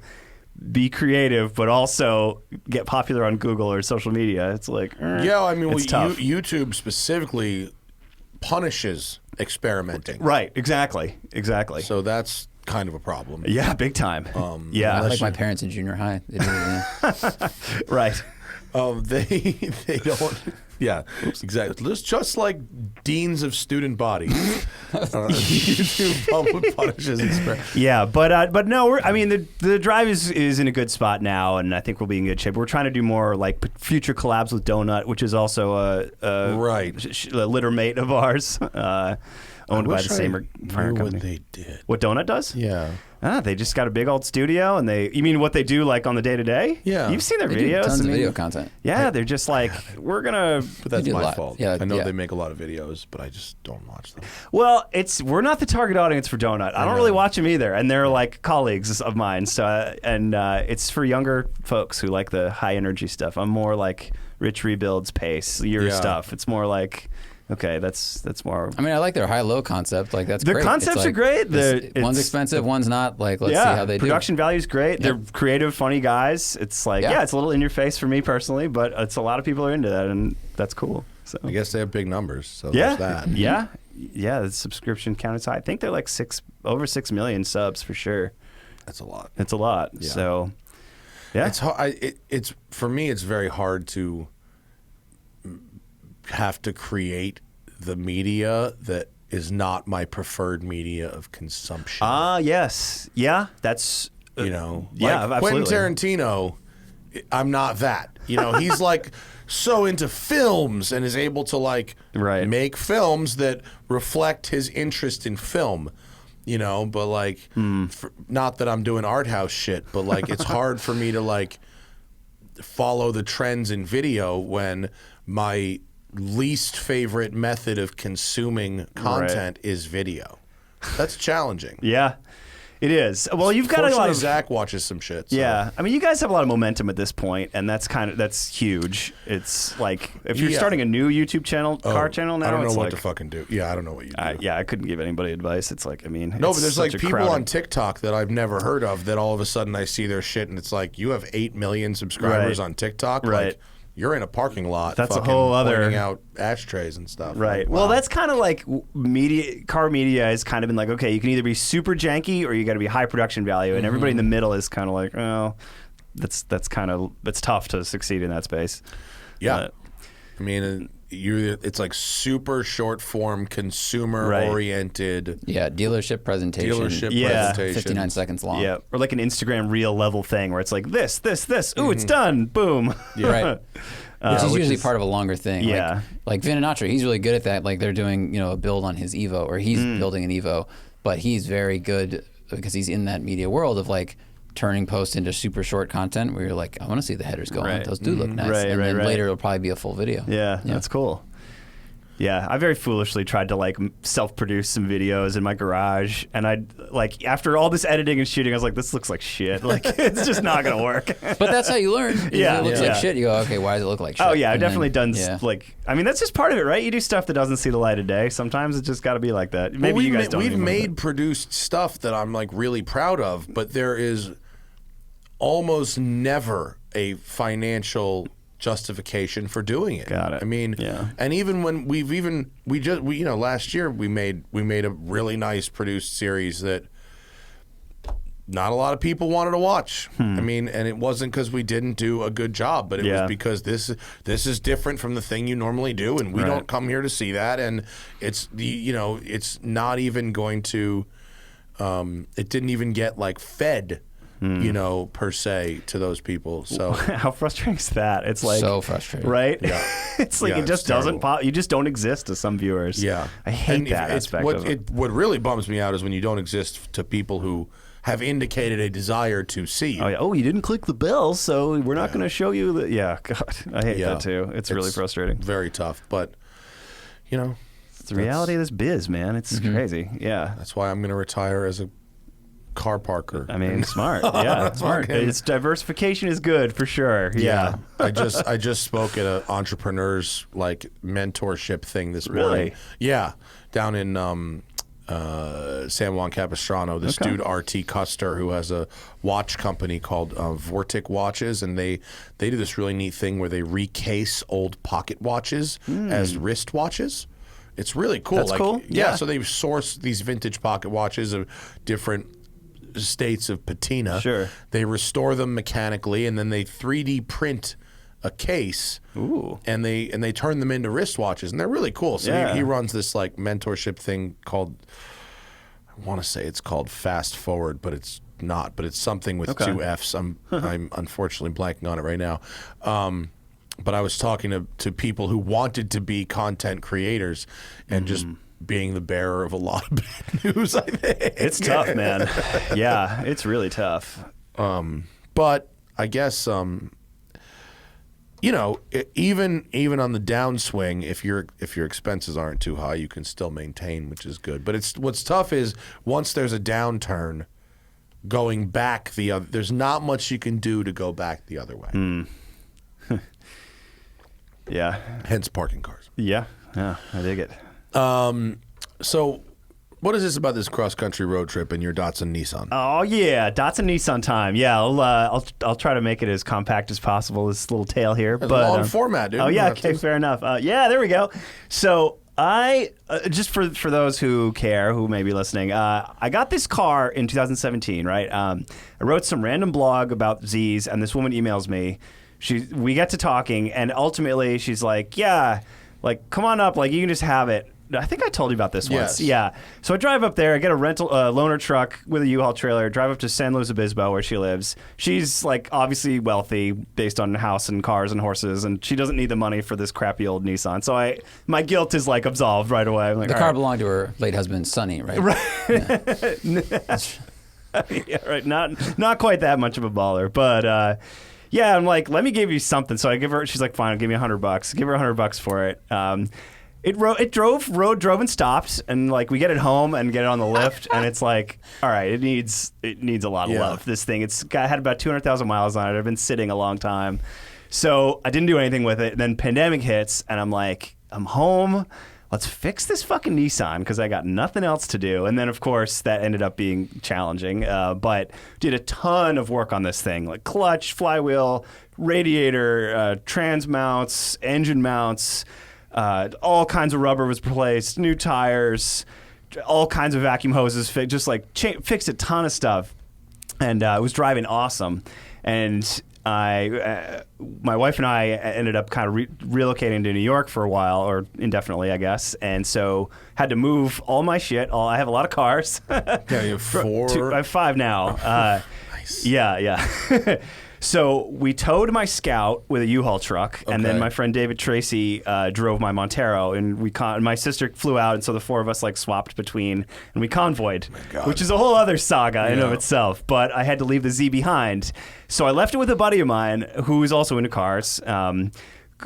be creative, but also get popular on Google or social media. It's like, I mean, it's tough. YouTube specifically punishes experimenting. Right, exactly. So that's kind of a problem. Yeah, big time. Like my parents in junior high. They do, right. They don't. Yeah, exactly. Just like deans of student bodies, YouTube punishes experiment. Yeah, but no, the drive is in a good spot now, and I think we'll be in good shape. We're trying to do more like future collabs with Donut, which is also a litter mate of ours, owned by the same parent company. What they did. What Donut does? Yeah. They just got a big old studio, and you mean what they do like on the day-to-day? Yeah. You've seen their they videos. Do tons of video content. Yeah, they're just like, we're gonna. But that's my fault. Yeah, I know they make a lot of videos, but I just don't watch them. Well, we're not the target audience for Donut. I don't really watch them either, and they're like colleagues of mine. So, it's for younger folks who like the high energy stuff. I'm more like Rich Rebuilds pace, your stuff. It's more like. Okay, that's more. I mean, I like their high-low concept. Like that's their great. concepts are great. One's expensive, one's not. Like let's see how they do. Production value's great. They're creative, funny guys. It's like it's a little in your face for me personally, but it's a lot of people are into that, and that's cool. So I guess they have big numbers. So there's that. Yeah. The subscription count is high. I think they're like over 6 million subs for sure. That's a lot. It's a lot. Yeah. So it's hard. It's for me. It's very hard to have to create the media that is not my preferred media of consumption. Yes. Yeah, that's... absolutely. Quentin Tarantino, I'm not that. He's like so into films and is able to like make films that reflect his interest in film. But like, not that I'm doing art house shit, but like it's hard for me to like follow the trends in video when my least favorite method of consuming content is video. That's challenging. Yeah, it is. Well, you've got a lot of... Zach watches some shit. So. Yeah. I mean, you guys have a lot of momentum at this point, and that's huge. It's like, if you're starting a new YouTube channel, car channel now, I don't know it's what like, to fucking do. Yeah, I don't know what you do. I couldn't give anybody advice. It's like, I mean... No, but there's like people on TikTok that I've never heard of that all of a sudden I see their shit, and it's like, you have 8 million subscribers on TikTok? Right. Like, you're in a parking lot. That's a whole other pointing out ashtrays and stuff. Right. Like, wow. Well, that's kind of like car media has kind of been like, okay, you can either be super janky or you got to be high production value, and everybody in the middle is kind of like, oh, that's tough to succeed in that space. Yeah. I mean, it's like super short form, consumer oriented. Yeah, dealership presentation. 59 seconds long. Yeah, or like an Instagram reel level thing where it's like this. Ooh, it's done. Boom. Yeah. Right. Which is usually part of a longer thing. Yeah. Like Vinanatra, he's really good at that. Like they're doing, a build on his Evo, or he's building an Evo, but he's very good because he's in that media world of like turning posts into super short content where you're like, I want to see the headers going. Right. Those do look nice. And then later it'll probably be a full video. Yeah, that's cool. Yeah, I very foolishly tried to like self-produce some videos in my garage, and I like after all this editing and shooting, I was like, this looks like shit. Like it's just not gonna work. But that's how you learn. If it looks like shit, you go, okay, why does it look like shit? Oh yeah, I've definitely done like, I mean, that's just part of it, right? You do stuff that doesn't see the light of day. Sometimes it's just got to be like that. Maybe you guys don't. We've made produced stuff that I'm like really proud of, but there is almost never a financial justification for doing it. Got it. I mean, and even when we last year we made a really nice produced series that not a lot of people wanted to watch. I mean, and it wasn't because we didn't do a good job, but it was because this is different from the thing you normally do, and we don't come here to see that, and it's it's not even going to it didn't even get like fed per se to those people. So how frustrating is that? It's like so frustrating, right? Yeah. It's like it just doesn't pop. You just don't exist to some viewers. Yeah, I hate that aspect of it. What really bums me out is when you don't exist to people who have indicated a desire to see you. Oh, yeah. You didn't click the bell, so we're not going to show you the. Yeah, God, I hate that too. It's really frustrating. Very tough, but it's the reality of this biz, man. It's crazy. Yeah, that's why I'm going to retire as a car parker. I mean, smart. Yeah, smart. It's diversification is good for sure. Yeah. I just spoke at an entrepreneurs like mentorship thing this morning. Yeah, down in San Juan Capistrano. This dude RT Custer, who has a watch company called Vortic Watches, and they do this really neat thing where they recase old pocket watches as wrist watches. It's really cool. That's cool. Yeah. So they source these vintage pocket watches of different states of patina. Sure. They restore them mechanically, and then they 3D print a case. Ooh. And they turn them into wristwatches, and they're really cool. So he runs this like mentorship thing called, I want to say it's called Fast Forward, but it's not. But it's something with two F's. I'm unfortunately blanking on it right now. But I was talking to people who wanted to be content creators and just being the bearer of a lot of bad news, I think. It's tough, man. Yeah, it's really tough. But I guess, even on the downswing, if your expenses aren't too high, you can still maintain, which is good. But what's tough is once there's a downturn, going back there's not much you can do to go back the other way. Yeah. Hence parking cars. Yeah, I dig it. So what is this about this cross-country road trip and your Datsun Nissan? Oh, yeah, Datsun Nissan time. Yeah, I'll try to make it as compact as possible, this little tale here. It's a long format, dude. Oh, yeah, okay, fair enough. Yeah, there we go. So I, just for those who care, who may be listening, I got this car in 2017, right? I wrote some random blog about Zs, and this woman emails me. We get to talking, and ultimately she's like, yeah, like, come on up, like, you can just have it. I think I told you about this once. Yeah. So I drive up there, I get a rental loaner truck with a U-Haul trailer, drive up to San Luis Obispo where she lives. She's like obviously wealthy based on house and cars and horses, and she doesn't need the money for this crappy old Nissan. So my guilt is like absolved right away. I'm like, the car belonged to her late husband, Sonny, right? Right. Yeah, right. Not quite that much of a baller, but yeah, I'm like, let me give you something. So I give her, she's like, fine, I'll give me $100. Give her $100 for it. It drove and stopped, and like we get it home and get it on the lift, and it's like, all right, it needs a lot of love. This thing, had about 200,000 miles on it. I've been sitting a long time, so I didn't do anything with it. Then pandemic hits, and I'm like, I'm home. Let's fix this fucking Nissan because I got nothing else to do. And then of course that ended up being challenging, but did a ton of work on this thing, like clutch, flywheel, radiator, trans mounts, engine mounts. All kinds of rubber was replaced, new tires, all kinds of vacuum hoses, fixed a ton of stuff, and it was driving awesome. And my wife and I ended up kind of relocating to New York for a while, or indefinitely, I guess, and so had to move all my shit. I have a lot of cars. Yeah, you have 4. I have 5 now. Nice. Yeah. So we towed my Scout with a U-Haul truck, and then my friend David Tracy drove my Montero, and my sister flew out, and so the 4 of us like swapped between, and we convoyed, which is a whole other saga in of itself. But I had to leave the Z behind, so I left it with a buddy of mine who is also into cars.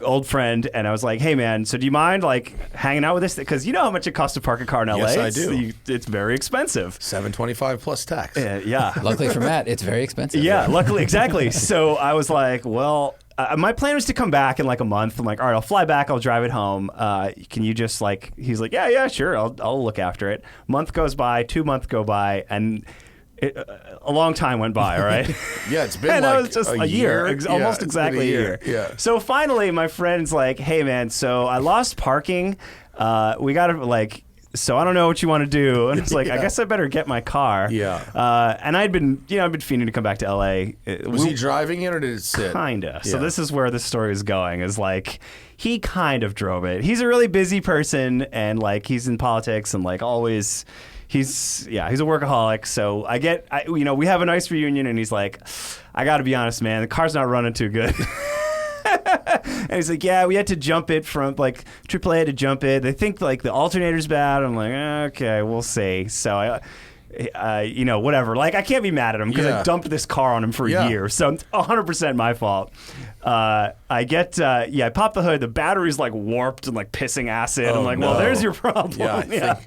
Old friend, and I was like, hey man, so do you mind like hanging out with us, because you know how much it costs to park a car in LA? Yes, I do. It's very expensive. $725 plus tax. Yeah. Luckily for Matt, it's very expensive. Yeah, luckily, exactly. So I was like, well, my plan was to come back in like a month. I'm like, all right, I'll fly back, I'll drive it home. Can you just like, he's like, yeah, sure, I'll look after it. Month goes by, 2 months go by, and a long time went by, all right? Yeah, it's been and like it was just a year. Almost exactly a year. Yeah. So finally, my friend's like, hey, man, so I lost parking. We got to, like, so I don't know what you want to do. And it's like, I guess I better get my car. Yeah. And I'd been fiending to come back to L.A. Was he driving it or did it sit? Kinda. Yeah. So this is where the story is going, is like, he kind of drove it. He's a really busy person, and like, he's in politics and like always... He's a workaholic. So we have a nice reunion, and he's like, I got to be honest, man, the car's not running too good. And he's like, yeah, we had to jump it from like AAA had to jump it. They think like the alternator's bad. I'm like, okay, we'll see. So whatever. Like, I can't be mad at him because I dumped this car on him for a year. So 100% my fault. I pop the hood. The battery's like warped and like pissing acid. I'm like, well, there's your problem. Yeah.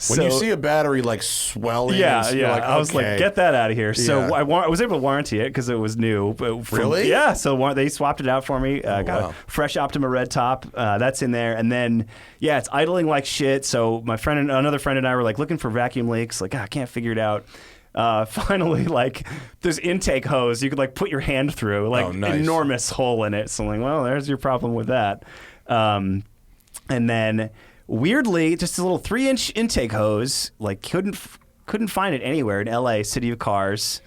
When you see a battery like swelling, like, I was okay. like, get that out of here. So I was able to warranty it because it was new. Really? Yeah. So they swapped it out for me. Got a fresh Optima red top. That's in there. And then, it's idling like shit. So my friend, another friend and I were like looking for vacuum leaks. Like, I can't figure it out. Finally, like, there's intake hose you could like put your hand through, like enormous hole in it. So I'm like, well, there's your problem with that. And then weirdly, just a little 3-inch intake hose, like couldn't find it anywhere in LA, city of cars.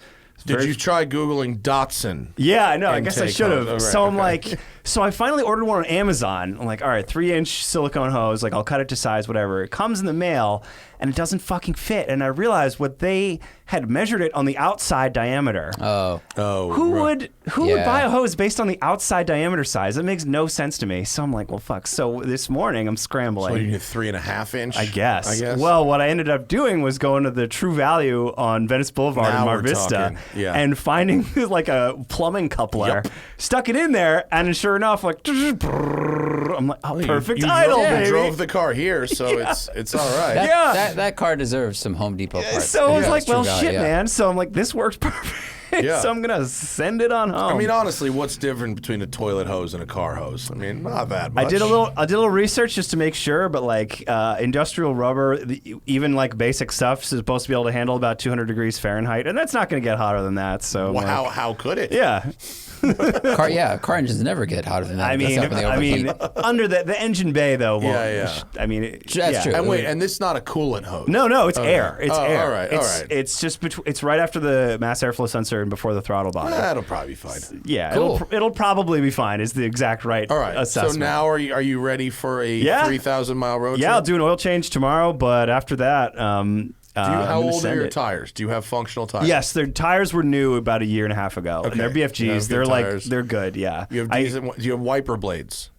Did you try Googling Datsun? Yeah, I know. I guess I should have. Right, so I'm like, so I finally ordered one on Amazon. I'm like, all right, 3-inch silicone hose. Like, I'll cut it to size, whatever. It comes in the mail, and it doesn't fucking fit. And I realized what they had measured it on the outside diameter. Who would buy a hose based on the outside diameter size? It makes no sense to me. So I'm like, well, fuck. So this morning I'm scrambling. So you need a 3.5 inch? I guess. Well, what I ended up doing was going to the True Value on Venice Boulevard in Mar Vista and finding like a plumbing coupler, stuck it in there, and sure enough, like, I'm like, perfect idle, baby. You drove the car here, so it's all right. That car deserves some Home Depot parts. So I was like, well, shit, man. So I'm like, this works perfect. Yeah. So I'm going to send it on home. I mean, honestly, what's different between a toilet hose and a car hose? I mean, not that much. I did a little research just to make sure, but like industrial rubber, even like basic stuff is supposed to be able to handle about 200 degrees Fahrenheit, and that's not going to get hotter than that. So wow, how could it? Yeah. Car engines never get hotter than that. I mean, under the engine bay though. I mean, that's true. And this is not a coolant hose. No, it's air. It's air. All right. It's just it's right after the mass airflow sensor and before the throttle body. That'll probably be fine. Yeah, cool. it'll probably be fine. Is the exact right assessment. So now are you ready for a 3,000-mile road trip? Yeah, I'll do an oil change tomorrow, but after that. How old are your tires? Do you have functional tires? Yes, their tires were new about a year and a half ago. Okay. And they're BFGs. They're tires. They're good. Yeah. You have decent. Do you have wiper blades?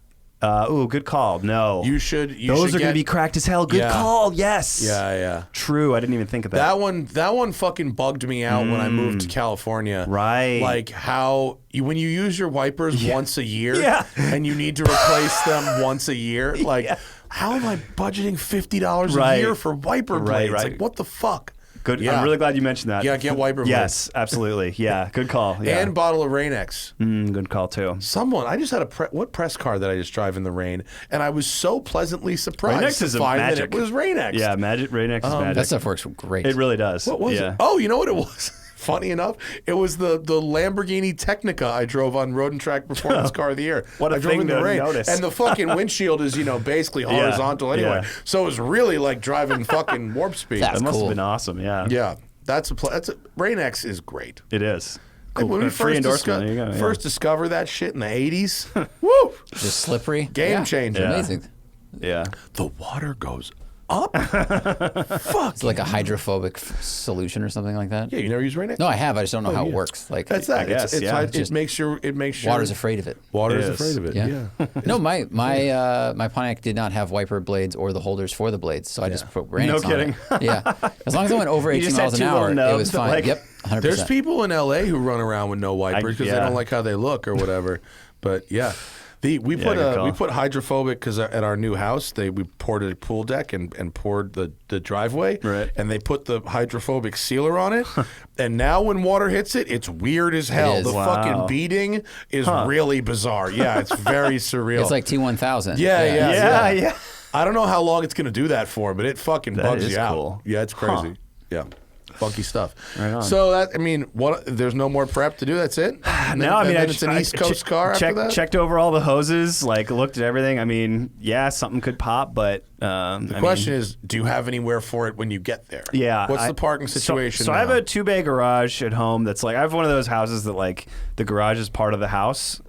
Good call. No. You should. Those are going to be cracked as hell. Good call. Yes. Yeah. True. I didn't even think of that. That one fucking bugged me out when I moved to California. Right. Like how when you use your wipers once a year and you need to replace them once a year, like how am I budgeting $50 a year for wiper blades? Right. Like what the fuck? Good. Yeah. I'm really glad you mentioned that. Yeah, get wiper blades. Yes, absolutely. Yeah, good call. Yeah. And bottle of Rain-X. Good call too. I just had what press car did I just drive in the rain? And I was so pleasantly surprised to find that it was Rain-X. Yeah, Rain-X is magic. That stuff works great. It really does. What was it? Oh, you know what it was? Funny enough, it was the Lamborghini Technica I drove on Road and Track Performance Car of the Year. What a I drove thing in the to rain. notice. And the fucking windshield is, basically horizontal anyway. Yeah. So it was really like driving fucking warp speed. That's That must cool. have been awesome, yeah. Yeah. Rain-X is great. It is. Cool. When we Free endorsement. There you go. First discovered that shit in the 80s. Woo! Just slippery. Game changer. Yeah. Amazing. Yeah. The water goes up. Fuck. It's like a hydrophobic solution or something like that. Yeah, you never use Rain-X? No, I have. I just don't know how it works. Like That's that. I guess, It makes sure. water's afraid of it. Water's It is. afraid of it. Yeah. No, my Pontiac did not have wiper blades or the holders for the blades, so I just put Rain-X No on kidding. it. Yeah. As long as I went over You 18 just miles had an two little hour, it nubs was that, fine. like- Yep. 100%. There's people in LA who run around with no wipers because they don't like how they look or whatever. But yeah. We put hydrophobic because at our new house we poured a pool deck and poured the driveway, right. and they put the hydrophobic sealer on it, and now when water hits it, it's weird as hell. is. The Wow. fucking beating is really bizarre. Yeah, it's very surreal. It's like T1000. Yeah. I don't know how long it's gonna do that for, but it fucking bugs is you out. cool. Yeah, it's crazy. Yeah. Funky stuff. Right on. So there's no more prep to do. That's it. No, I mean, it's an East Coast car. After that. Checked over all the hoses, like looked at everything. I mean, yeah, something could pop, but The question is, do you have anywhere for it when you get there? Yeah. What's the parking situation? So I have a 2-bay garage at home. That's like I have one of those houses that like the garage is part of the house.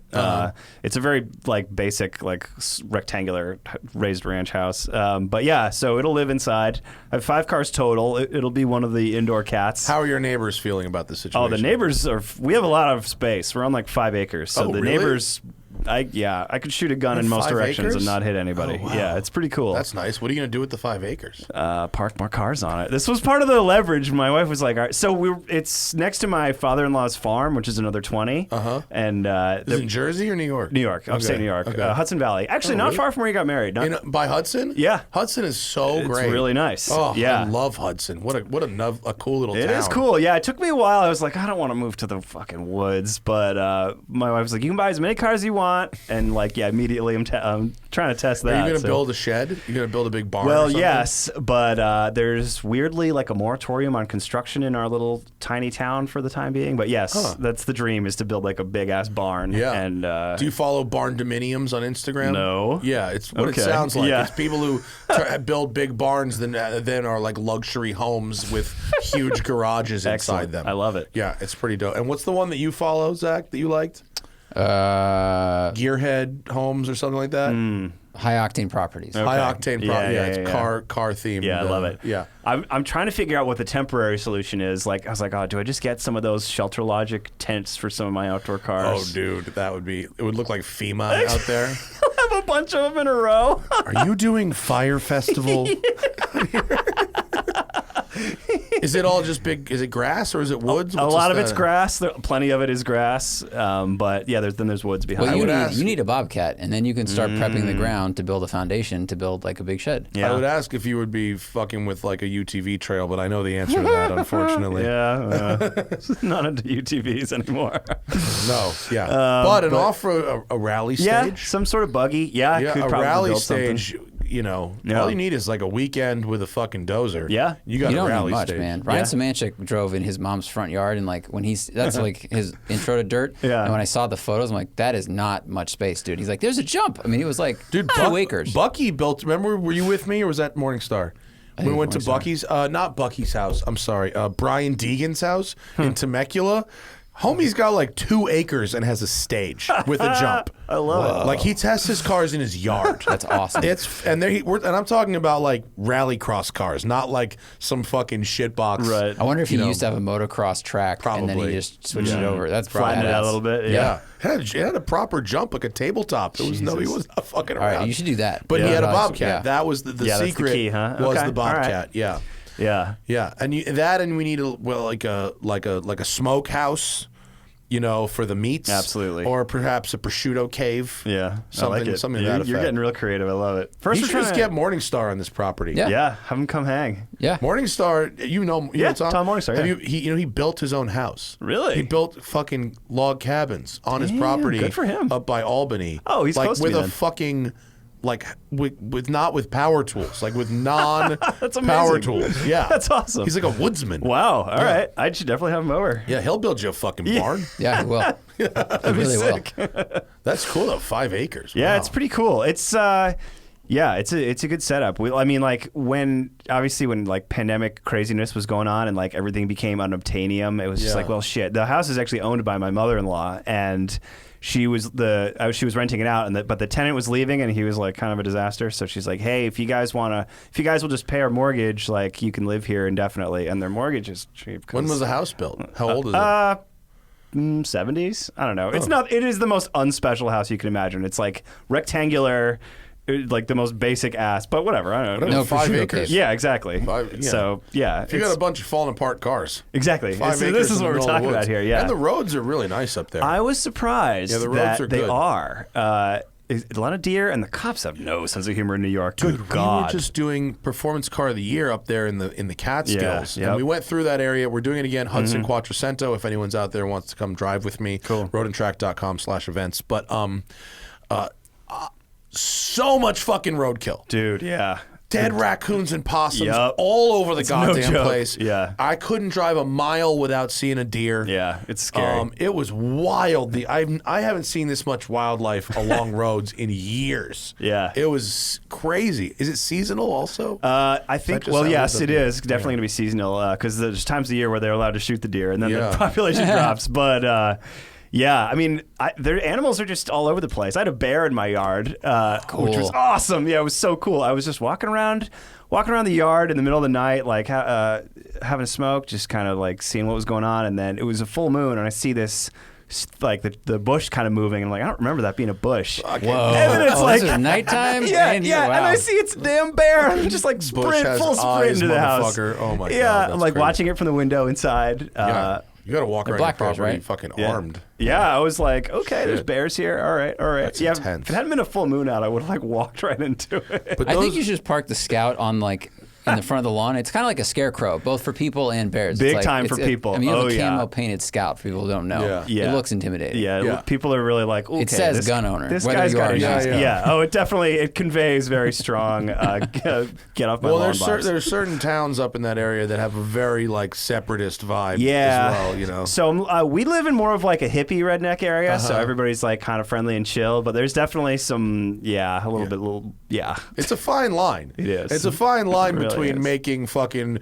It's a very like basic like rectangular raised ranch house. But yeah, so it'll live inside. I have 5 cars total. It'll be one of the indoor cats. How are your neighbors feeling about this situation? Oh, the neighbors are. We have a lot of space. We're on like 5 acres. So the really? neighbors. I could shoot a gun in most 5 directions acres? and not hit anybody. Oh, wow. Yeah, it's pretty cool. That's nice. What are you going to do with the 5 acres? Park more cars on it. This was part of the leverage. My wife was like, all right. So it's next to my father-in-law's farm, which is another 20. Uh-huh. And Is it in Jersey or New York? New York, upstate New York, Okay. Hudson Valley. Actually, not really? far from where you got married. Not, By Hudson? Yeah. Hudson is so It's great. really nice. Oh, Yeah. I love Hudson. What a cool little town. It is cool. Yeah, it took me a while. I was like, I don't want to move to the fucking woods. But my wife was like, you can buy as many cars as you want. And like, yeah, immediately I'm trying to test that. Are you going to so. build a shed? You going to build a big barn or Well, something? yes, but there's weirdly like a moratorium on construction in our little tiny town for the time being. But yes, that's the dream, is to build like a big ass barn. Yeah. And do you follow barn dominiums on Instagram? No. Yeah, it's what Okay. it sounds like. Yeah. It's people who build big barns then are like luxury homes with huge garages inside Excellent. them. I love it. Yeah, it's pretty dope. And what's the one that you follow, Zach, that you liked? Gearhead Homes or something like that? High octane properties. Okay. High octane, it's car themed. Yeah, I love it. Yeah. I'm trying to figure out what the temporary solution is. Like, I was like, oh, do I just get some of those Shelter Logic tents for some of my outdoor Oh, cars? dude, it would look like FEMA out there. I have a bunch of them in a row. Are you doing Fire Festival? Is it all just big? Is it grass or is it woods? A What's lot the of it's status? grass. Plenty of it is grass. But yeah, there's woods behind. Well, it. you need a bobcat, and then you can start prepping the ground to build a foundation to build like a big shed. Yeah. I would ask if you would be fucking with like a UTV trail, but I know the answer to that, unfortunately. Yeah, not into UTVs anymore. No, yeah. But an off-road, a rally stage? Yeah, some sort of buggy. Yeah, I could a probably rally build stage, something. all you need is like a weekend with a fucking dozer. Yeah. You got You a don't rally need much, stage. man. Ryan Yeah. Semanchik drove in his mom's front yard, and like that's like his intro to dirt. Yeah. And when I saw the photos, I'm like, that is not much space, dude. He's like, there's a jump. I mean, he was like, Dude, 2 acres. Bucky built, remember, were you with me or was that Morningstar? We went to Morningstar. Bucky's, not Bucky's house, I'm sorry, Brian Deegan's house in Temecula. Homie's got like 2 acres and has a stage with a jump. I love it. Like he tests his cars in his yard. That's awesome. And I'm talking about like rally cross cars, not like some fucking shitbox. Right. I wonder if he you know, used to have a motocross track, and then he Probably. just switched it over. That's Flatten it out a little bit. Yeah, it had a proper jump, like a tabletop. He was not fucking All around. right, you should do that. But he had a Yeah. bobcat. Yeah. That was the Yeah, that's the secret. key, huh? Was Okay. the bobcat? Yeah, Yeah. yeah. And we need like a smokehouse. For the meats. Absolutely. Or perhaps a prosciutto cave. Yeah. Something, I like it. something to that effect. You're getting real creative. I love it. First, You we're should trying just to get Morningstar on this property. Yeah. Yeah, have him come hang. Yeah. Morningstar, you know Tom Morningstar, Have yeah. he built his own house. Really? He built fucking log cabins on his Damn, property. good for him. Up by Albany. Oh, he's like close to with me a then. fucking with not with power tools, like with non That's power amazing. tools. Yeah, That's awesome. He's like a woodsman. Wow. All right. I should definitely have him over. Yeah, he'll build you a fucking barn. Yeah, he will. He really will. That's cool though. 5 acres. Yeah, Wow. it's pretty cool. It's Yeah, it's a good setup. I mean, like when like pandemic craziness was going on and like everything became unobtainium, it was just like, well, shit. The house is actually owned by my mother-in-law, and she was renting it out, but the tenant was leaving, and he was like kind of a disaster. So she's like, hey, if you guys will just pay our mortgage, like you can live here indefinitely. And their mortgage is cheap. When was the house built? How old is it? 70s. I don't know. It's not. It is the most unspecial house you can imagine. It's like rectangular. Like the most basic ass, but whatever. I don't know. No, 5 acres. Yeah, exactly. So yeah, if you got a bunch of falling apart cars. Exactly. 5 acres this is what we're talking about here. Yeah, and the roads are really nice up there. I was surprised the roads are they good. are. A lot of deer, and the cops have no sense of humor in New York. Dude, Good God. we were just doing Performance Car of the Year up there in the Catskills, Yeah, and we went through that area. We're doing it again, Hudson Quattrocento. If anyone's out there wants to come drive with me, cool. roadandtrack.com/events. But so much fucking roadkill, Dude. Yeah. Dead raccoons and possums Yep. all over the goddamn joke. place. Yeah. I couldn't drive a mile without seeing a deer. Yeah, it's scary. It was wild. I haven't seen this much wildlife along roads in years. Yeah. It was crazy. Is it seasonal also? I think, well, yes, it is. Definitely going to be seasonal because there's times of the year where they're allowed to shoot the deer and then the population drops. But yeah, I mean, their animals are just all over the place. I had a bear in my yard, which was awesome. Yeah, it was so cool. I was just walking around the yard in the middle of the night, like having a smoke, just kind of like seeing what was going on. And then it was a full moon, and I see this, like the bush kind of moving, and I'm like, I don't remember that being a bush. Whoa! And then it's like this is nighttime. Yeah, and wow. And I see it's a damn bear. I'm just like Bush has full sprint eyes, into the house. Oh my god! Yeah, I'm like crazy. watching it from the window inside. You got to walk around black your bears, property right? fucking Yeah. armed. Yeah, I was like, okay, there's bears here. All right. That's Yeah, intense. if it hadn't been a full moon out, I would have like walked right into it. But I think those- you should just park the Scout on like in the front of the lawn. It's kind of like a scarecrow, both for people and bears. Big It's like, time it's for people. I mean, you have a camo yeah. painted Scout for people who don't know. Yeah. It looks intimidating. Yeah, people are really like, okay, It says this, gun owner, This whether guy's you got are or issues. not. Yeah. Oh, it conveys very strong. Get off my lawn, Bobs. there's certain towns up in that area that have a very like separatist vibe Yeah. as well, you know. So we live in more of like a hippie redneck area, so everybody's like kind of friendly and chill. But there's definitely some, a little bit. It's a fine line. It is. It's a fine line It really between is. making fucking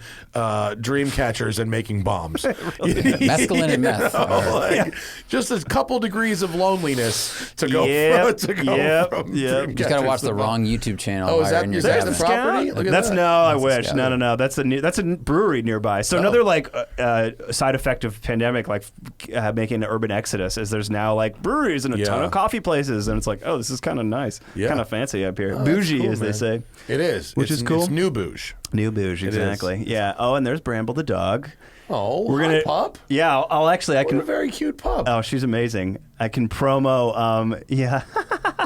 dream catchers and making bombs. Mescaline and meth. Just a couple degrees of loneliness to go from Yep. dream You just gotta catchers watch to the bombs. wrong YouTube channel. Oh, is while that- you're in your is that cabin. the property? Look at That's that. no, I That's wish. Scout. No. That's a brewery nearby. So another like side effect of pandemic, like making an urban exodus, is there's now like breweries and a ton of coffee places, and it's like, oh, this is kind of nice, kind of fancy up here, bougie cool, as they man. say. It is. Which is cool. It's new bouge. New bougie, exactly. Yeah. Oh, and there's Bramble the dog. Oh, We're gonna pup. Yeah, I'll actually. I What can. a very cute pup. Oh, she's amazing. I can promo. Yeah.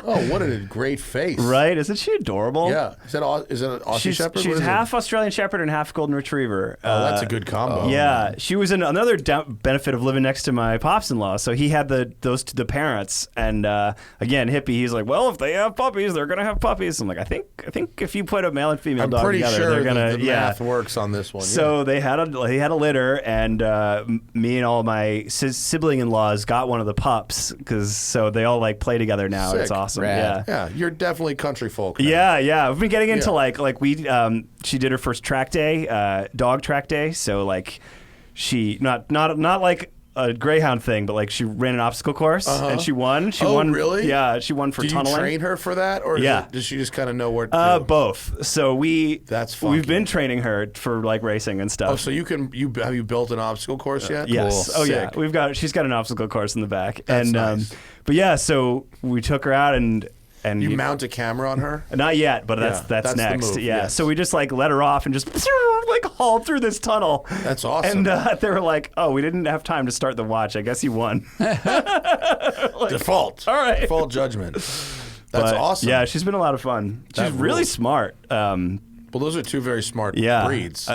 Oh, what a great face. Right? Isn't she adorable? Yeah. Is that an Aussie Shepherd? What She's is it? half Australian Shepherd and half Golden Retriever. Oh, that's a good combo. Yeah, she was another benefit of living next to my pops-in-law. So he had the parents, and again, hippie. He's like, well, if they have puppies, they're gonna have puppies. I'm like, I think if you put a male and female I'm dog pretty together, sure they're gonna the math works on this one. So they had a litter, and me and all my sibling-in-laws got one of the pups so they all like play together now. Sick. It's awesome. Rad. Yeah, you're definitely country folk. now. Yeah. We've been getting into like we she did her first track day, dog track day. So like she not like a Greyhound thing, but like she ran an obstacle course and she won. She won. Really? Yeah, she won for Did tunneling. you train her for that, or does she just kind of know what to do? Both. So That's funky. we've been training her for like racing and stuff. Oh, so have you built an obstacle course yet? Yes. Cool. Oh yeah. Sick. She's got an obstacle course in the back. That's and nice. but yeah, so we took her out and You mount a camera on her? not yet, but that's that's the next. move, Yeah. yes. So we just like let her off and just like hauled through this tunnel. That's awesome. And they were like, "Oh, we didn't have time to start the watch. I guess you won." Default. All right. Default judgment. That's But, awesome. Yeah, she's been a lot of fun. She's That really rules. smart. Well, those are two very smart Yeah, breeds.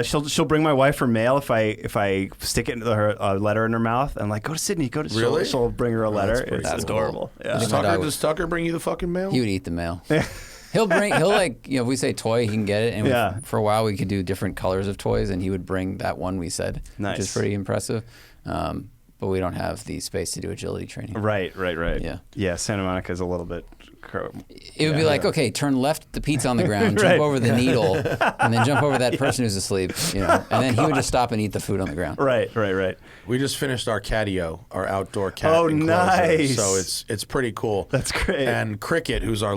she'll bring my wife her mail if I stick it into her letter in her mouth and like go to Sydney, Really? She'll bring her a letter. that's pretty It's cool. adorable. Yeah. Does Tucker bring you the fucking mail? He would eat the mail. He'll like, if we say toy, he can get it. And Yeah. for a while, we could do different colors of toys, and he would bring that one we said, Nice. which is pretty impressive. But we don't have the space to do agility training. Right. Yeah. Yeah, Santa Monica is a little bit It would be like, okay, turn left the pizza on the ground, jump over the needle, and then jump over that person who's asleep, and then he would just stop and eat the food on the ground. Right. We just finished our Catio, our outdoor cat enclosure, nice. so it's pretty cool. That's great. And Cricket, who's our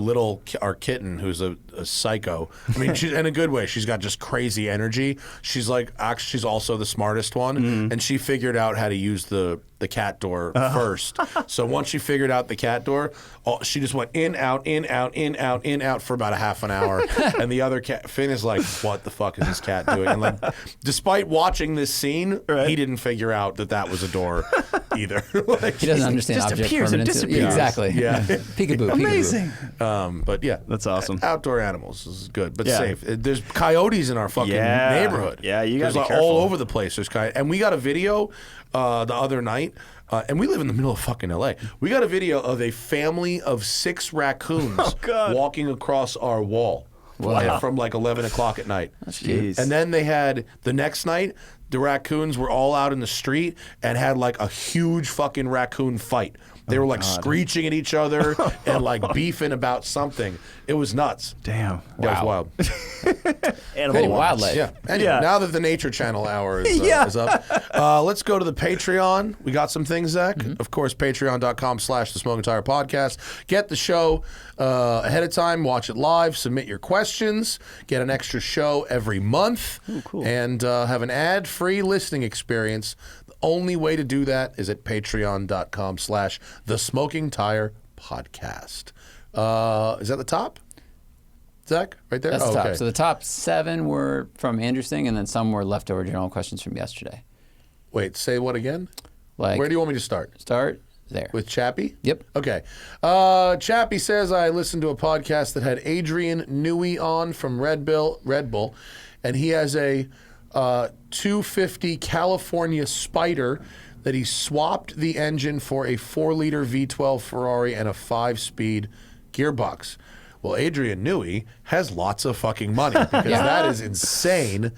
kitten, who's a psycho. I mean, she's in a good way. She's got just crazy energy. She's she's also the smartest one, and she figured out how to use the cat door first. So once she figured out the cat door, she just went in, out, in, out, in, out, in, out for about a half an hour. And the other cat, Finn, is like, what the fuck is this cat doing? And like, despite watching this scene, he didn't figure out that was a door either. Like, he doesn't understand just object appears and permanence. disappears. Yeah, exactly. Yeah. Peekaboo. Amazing. But yeah, that's awesome. Outdoor animals is good, but safe. There's coyotes in our fucking neighborhood. Yeah, you gotta There's be careful. all over the place. There's coyotes, and we got a video the other night. And we live in the middle of fucking LA. We got a video of a family of 6 raccoons walking across our wall from like 11 o'clock at night. Jeez. And then they had the next night, the raccoons were all out in the street and had like a huge fucking raccoon fight. They were like screeching at each other and like beefing about something. It was nuts. Damn. That was wild. Animal wildlife. Yeah. Anyway, now that the Nature Channel hour is up, let's go to the Patreon. We got some things, Zach. Of course, patreon.com/the Smoking Tire Podcast. Get the show ahead of time. Watch it live. Submit your questions. Get an extra show every month. Ooh, cool. And have an ad-free listening experience. The only way to do that is at patreon.com/the Smoking Tire Podcast. Is that the top? Zach, right there? That's the top. Okay. So the top 7 were from Andrew's thing, and then some were leftover general questions from yesterday. Wait, say what again? Like, where do you want me to start? Start there. With Chappie? Yep. Okay. Chappie says, I listened to a podcast that had Adrian Newey on from Red Bull, and he has a 250 California Spider that he swapped the engine for a 4-liter V12 Ferrari and a 5-speed gearbox. Well, Adrian Newey has lots of fucking money because that is insane.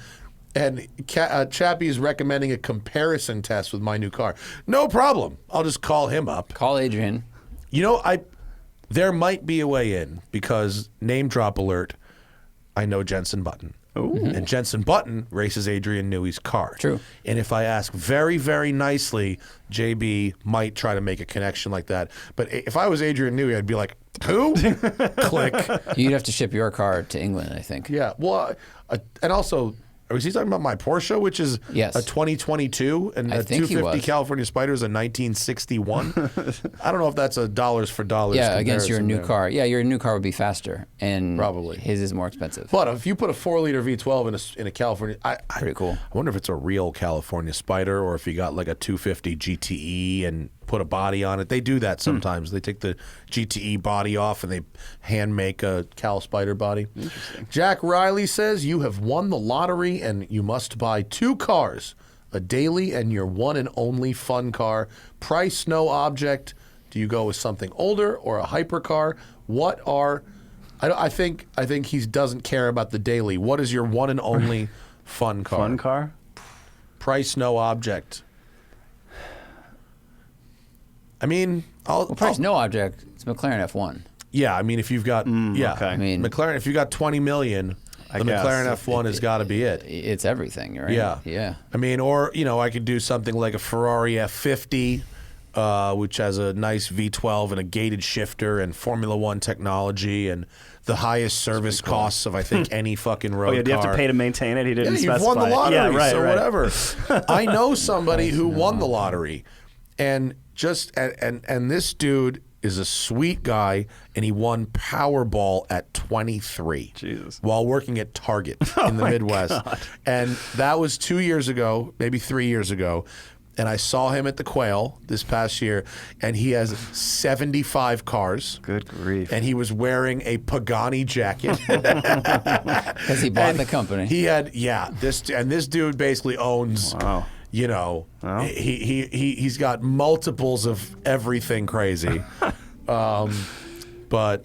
And Chappie is recommending a comparison test with my new car. No problem. I'll just call him up. Call Adrian. You know, there might be a way in because, name drop alert, I know Jensen Button. Ooh. And Jensen Button races Adrian Newey's car. True. And if I ask very, very nicely, JB might try to make a connection like that. But if I was Adrian Newey, I'd be like, who? Click. You'd have to ship your car to England, I think. Yeah. Well, and also, was he talking about my Porsche, which is Yes. a 2022, and I a think he 250 was. California Spider is a 1961? I don't know if that's a dollars for dollars Yeah, against your comparison new there. car. Yeah, your new car would be faster, and Probably. his is more expensive. But if you put a 4-liter V12 in a California, Pretty cool. I wonder if it's a real California Spider or if you got like a 250 GTE and put a body on it. They do that sometimes. They take the GTE body off and they hand make a Cal Spider body. Interesting. Jack Riley says, you have won the lottery and you must buy 2 cars, a daily and your one and only fun car. Price, no object. Do you go with something older or a hypercar? What are... I think he doesn't care about the daily. What is your one and only fun car? Fun car? Price, no object. I mean, Price, no object. It's McLaren F1. Yeah, I mean, if you've got okay. I mean, McLaren, if you got 20 million, the guess. McLaren F1 has got to be it. It's everything, right? Yeah, Yeah. I mean, or I could do something like a Ferrari F50, which has a nice V12 and a gated shifter and Formula One technology and the highest service costs of I think any fucking road car. Oh yeah, do you have to pay to maintain it? He didn't Yeah, you've specify. won the lottery, Yeah, right, so right. whatever. I know somebody who won the lottery, and and this dude is a sweet guy, and he won Powerball at 23 Jesus. while working at Target in the Midwest. God. And that was 2 years ago, maybe 3 years ago. And I saw him at the Quail this past year, and he has 75 cars. Good grief. And he was wearing a Pagani jacket. Because he bought the company. He had, this dude basically owns, Wow. he's got multiples of everything crazy. But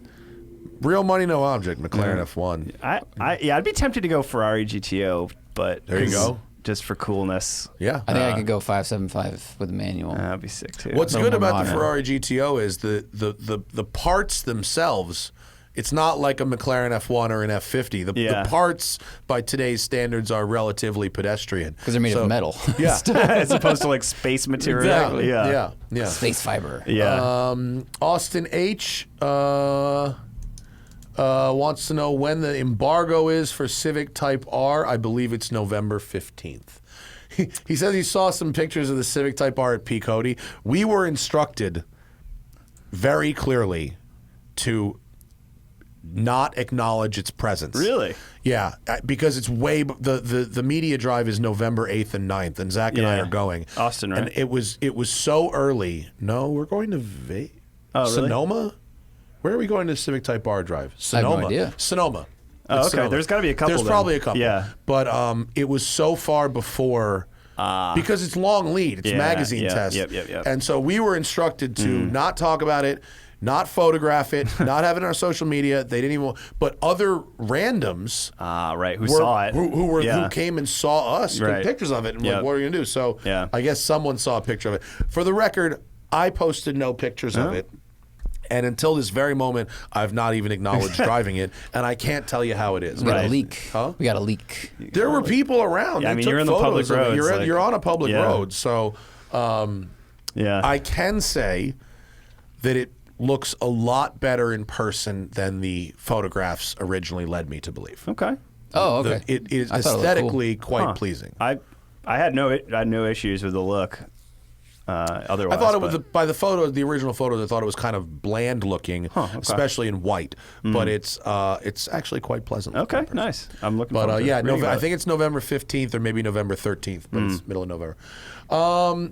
real money, no object, McLaren F1. I'd be tempted to go Ferrari GTO, but There you go. just for coolness. Yeah. I think I could go 575 with a manual. That'd be sick too. What's good about the modern. Ferrari GTO is the parts themselves. It's not like a McLaren F1 or an F50. The parts, by today's standards, are relatively pedestrian. Because they're made of metal. Yeah. As opposed to like space material. Exactly. Yeah. Space fiber. Yeah. Austin H. Wants to know when the embargo is for Civic Type R. I believe it's November 15th. He says he saw some pictures of the Civic Type R at P. Cody. We were instructed very clearly to not acknowledge its presence. Really? Yeah, because it's the media drive is November 8th and 9th, and Zach and I are going. Austin, right? And it was so early. No, we're going to really? Sonoma? Where are we going to Civic Type R drive? Sonoma. I have no idea. Sonoma. Oh, It's okay. Sonoma. There's got to be a couple. There's then. probably a couple. Yeah. But it was so far before because it's long lead. It's magazine test. Yep. And so we were instructed to not talk about it, not photograph it, not have it on our social media. They didn't even. But other randoms, right, who saw it, who came and saw us, took Right. pictures of it, and like, what are we gonna do? So I guess someone saw a picture of it. For the record, I posted no pictures of it. And until this very moment, I've not even acknowledged driving it, and I can't tell you how it is. We got a leak. Huh? We got a leak. There were people around. Yeah, I They mean, took you're in the public photos of it. roads, You're on a public yeah. road, so I can say that it looks a lot better in person than the photographs originally led me to believe. Okay. Oh, okay. It is I thought it looked aesthetically quite pleasing. I had no issues with the look. Otherwise, I thought it was by the photo, the original photos. I thought it was kind of bland looking, especially in white. But it's actually quite pleasant. Okay, nice. I'm looking. forward to yeah, reading about I it. think it's November 15th or maybe November 13th, but it's middle of November.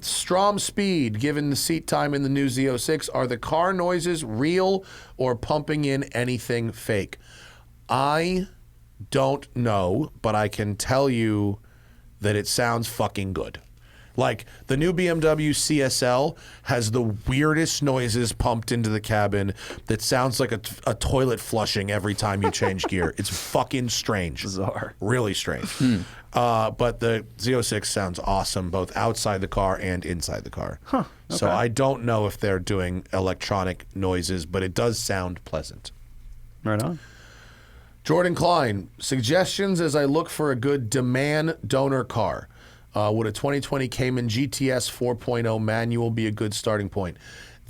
Strom Speed, given the seat time in the new Z06, are the car noises real or pumping in anything fake? I don't know, but I can tell you that it sounds fucking good. Like, the new BMW CSL has the weirdest noises pumped into the cabin that sounds like a toilet flushing every time you change gear. It's fucking strange. Bizarre. Really strange. But the Z06 sounds awesome, both outside the car and inside the car. So I don't know if they're doing electronic noises, but it does sound pleasant. Right on. Jordan Klein, suggestions as I look for a good DeMann donor car. Would a 2020 Cayman GTS 4.0 manual be a good starting point?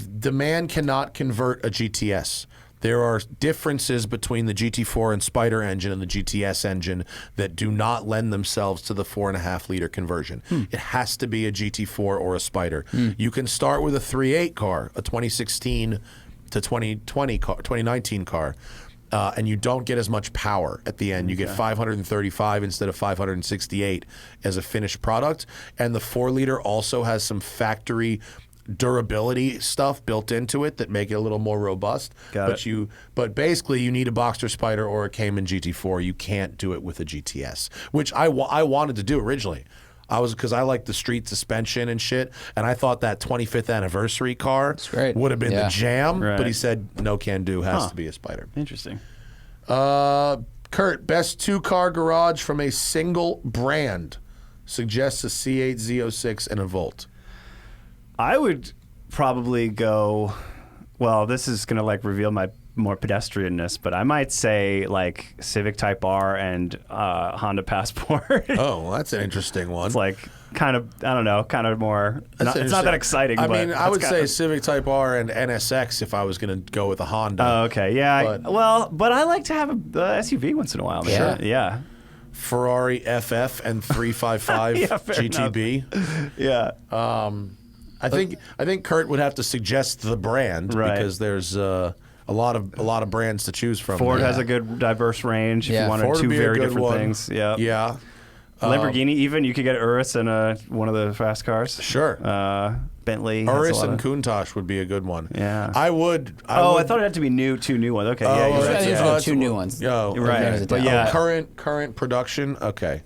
DeMann cannot convert a GTS. There are differences between the GT4 and Spider engine and the GTS engine that do not lend themselves to the 4.5 liter conversion. It has to be a GT4 or a Spider. You can start with a 3.8 car, a 2016 to 2020 car, 2019 car. And you don't get as much power at the end. You get 535 instead of 568 as a finished product. And the 4-liter also has some factory durability stuff built into it that make it a little more robust. But basically, you need a Boxster Spider or a Cayman GT4. You can't do it with a GTS, which I wanted to do originally. Because I like the street suspension and shit, and I thought that 25th anniversary car would have been the jam, but he said no can do, has to be a Spider. Interesting. Kurt, best 2-car garage from a single brand. Suggests a C8 Z06 and a Volt. I would probably go, well, this is going to like reveal my more pedestrianness, but I might say like Civic Type R and Honda Passport. Oh, that's an interesting one. It's like kind of, I don't know, kind of more, it's not that exciting. I mean, I would say Civic Type R and NSX if I was going to go with a Honda. Oh, okay. Yeah. But I like to have a SUV once in a while. Yeah. Sure. Yeah. Ferrari FF and 355 GTB. Yeah. I think Kurt would have to suggest the brand because there's a lot of brands to choose from. Ford has a good diverse range if you wanted Ford two would be a very good different one. things. Yeah. Yeah. Lamborghini even, you could get Urus and one of the fast cars. Sure. Bentley. Urus and Countach would be a good one. Yeah. I would. I thought it had to be two new ones. Okay. Yeah. You're right. There's two new ones. You're right. But yeah. Current production. Okay.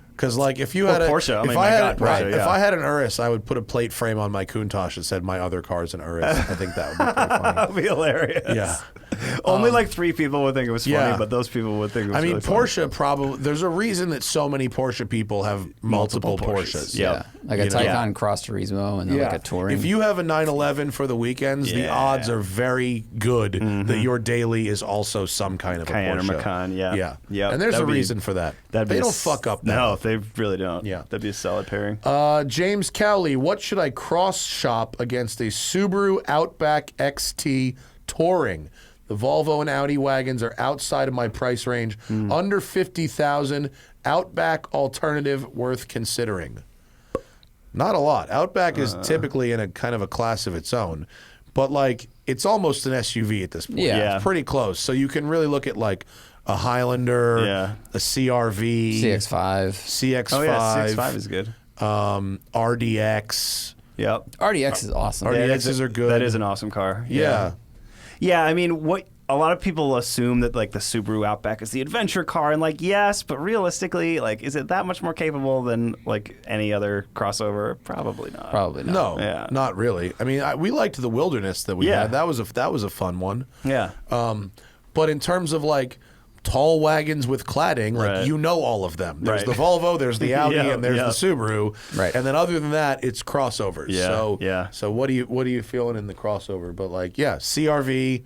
Because like if you had a Porsche, if I had an Urus, I would put a plate frame on my Countach that said my other car's an Urus. I think that would be pretty funny. That would be hilarious. Yeah. Only like 3 people would think it was funny, yeah. but those people would think it was really Porsche probably, there's a reason that so many Porsche people have multiple Porsches. Yeah. Like a Taycan Cross Turismo and then like a Touring. If you have a 911 for the weekends, the odds are very good that your daily is also some kind of a Cayenne Porsche. or Macan, yeah. Yep. And there's a reason for that. They don't fuck up that. No, they really don't. Yeah. That'd be a solid pairing. James Cowley, what should I cross shop against a Subaru Outback XT Touring? The Volvo and Audi wagons are outside of my price range. Under $50,000, Outback alternative worth considering. Not a lot. Outback is typically in a kind of a class of its own, but like it's almost an SUV at this point. Yeah. It's pretty close. So you can really look at like a Highlander, a CRV, CX-5. Oh yeah, CX-5 is good. RDX. Yep. RDX is awesome. RDXs are good. That is an awesome car. Yeah. Yeah, I mean, what a lot of people assume that like the Subaru Outback is the adventure car, and like yes, but realistically, like, is it that much more capable than like any other crossover? Probably not. Probably not. No, not really. I mean, we liked the Wilderness that we had. That was a fun one. Yeah. But in terms of like tall wagons with cladding, like you know all of them. There's the Volvo, there's the Audi, and there's the Subaru. Right. And then other than that, it's crossovers. Yeah. So what are you feeling in the crossover? But like, CRV.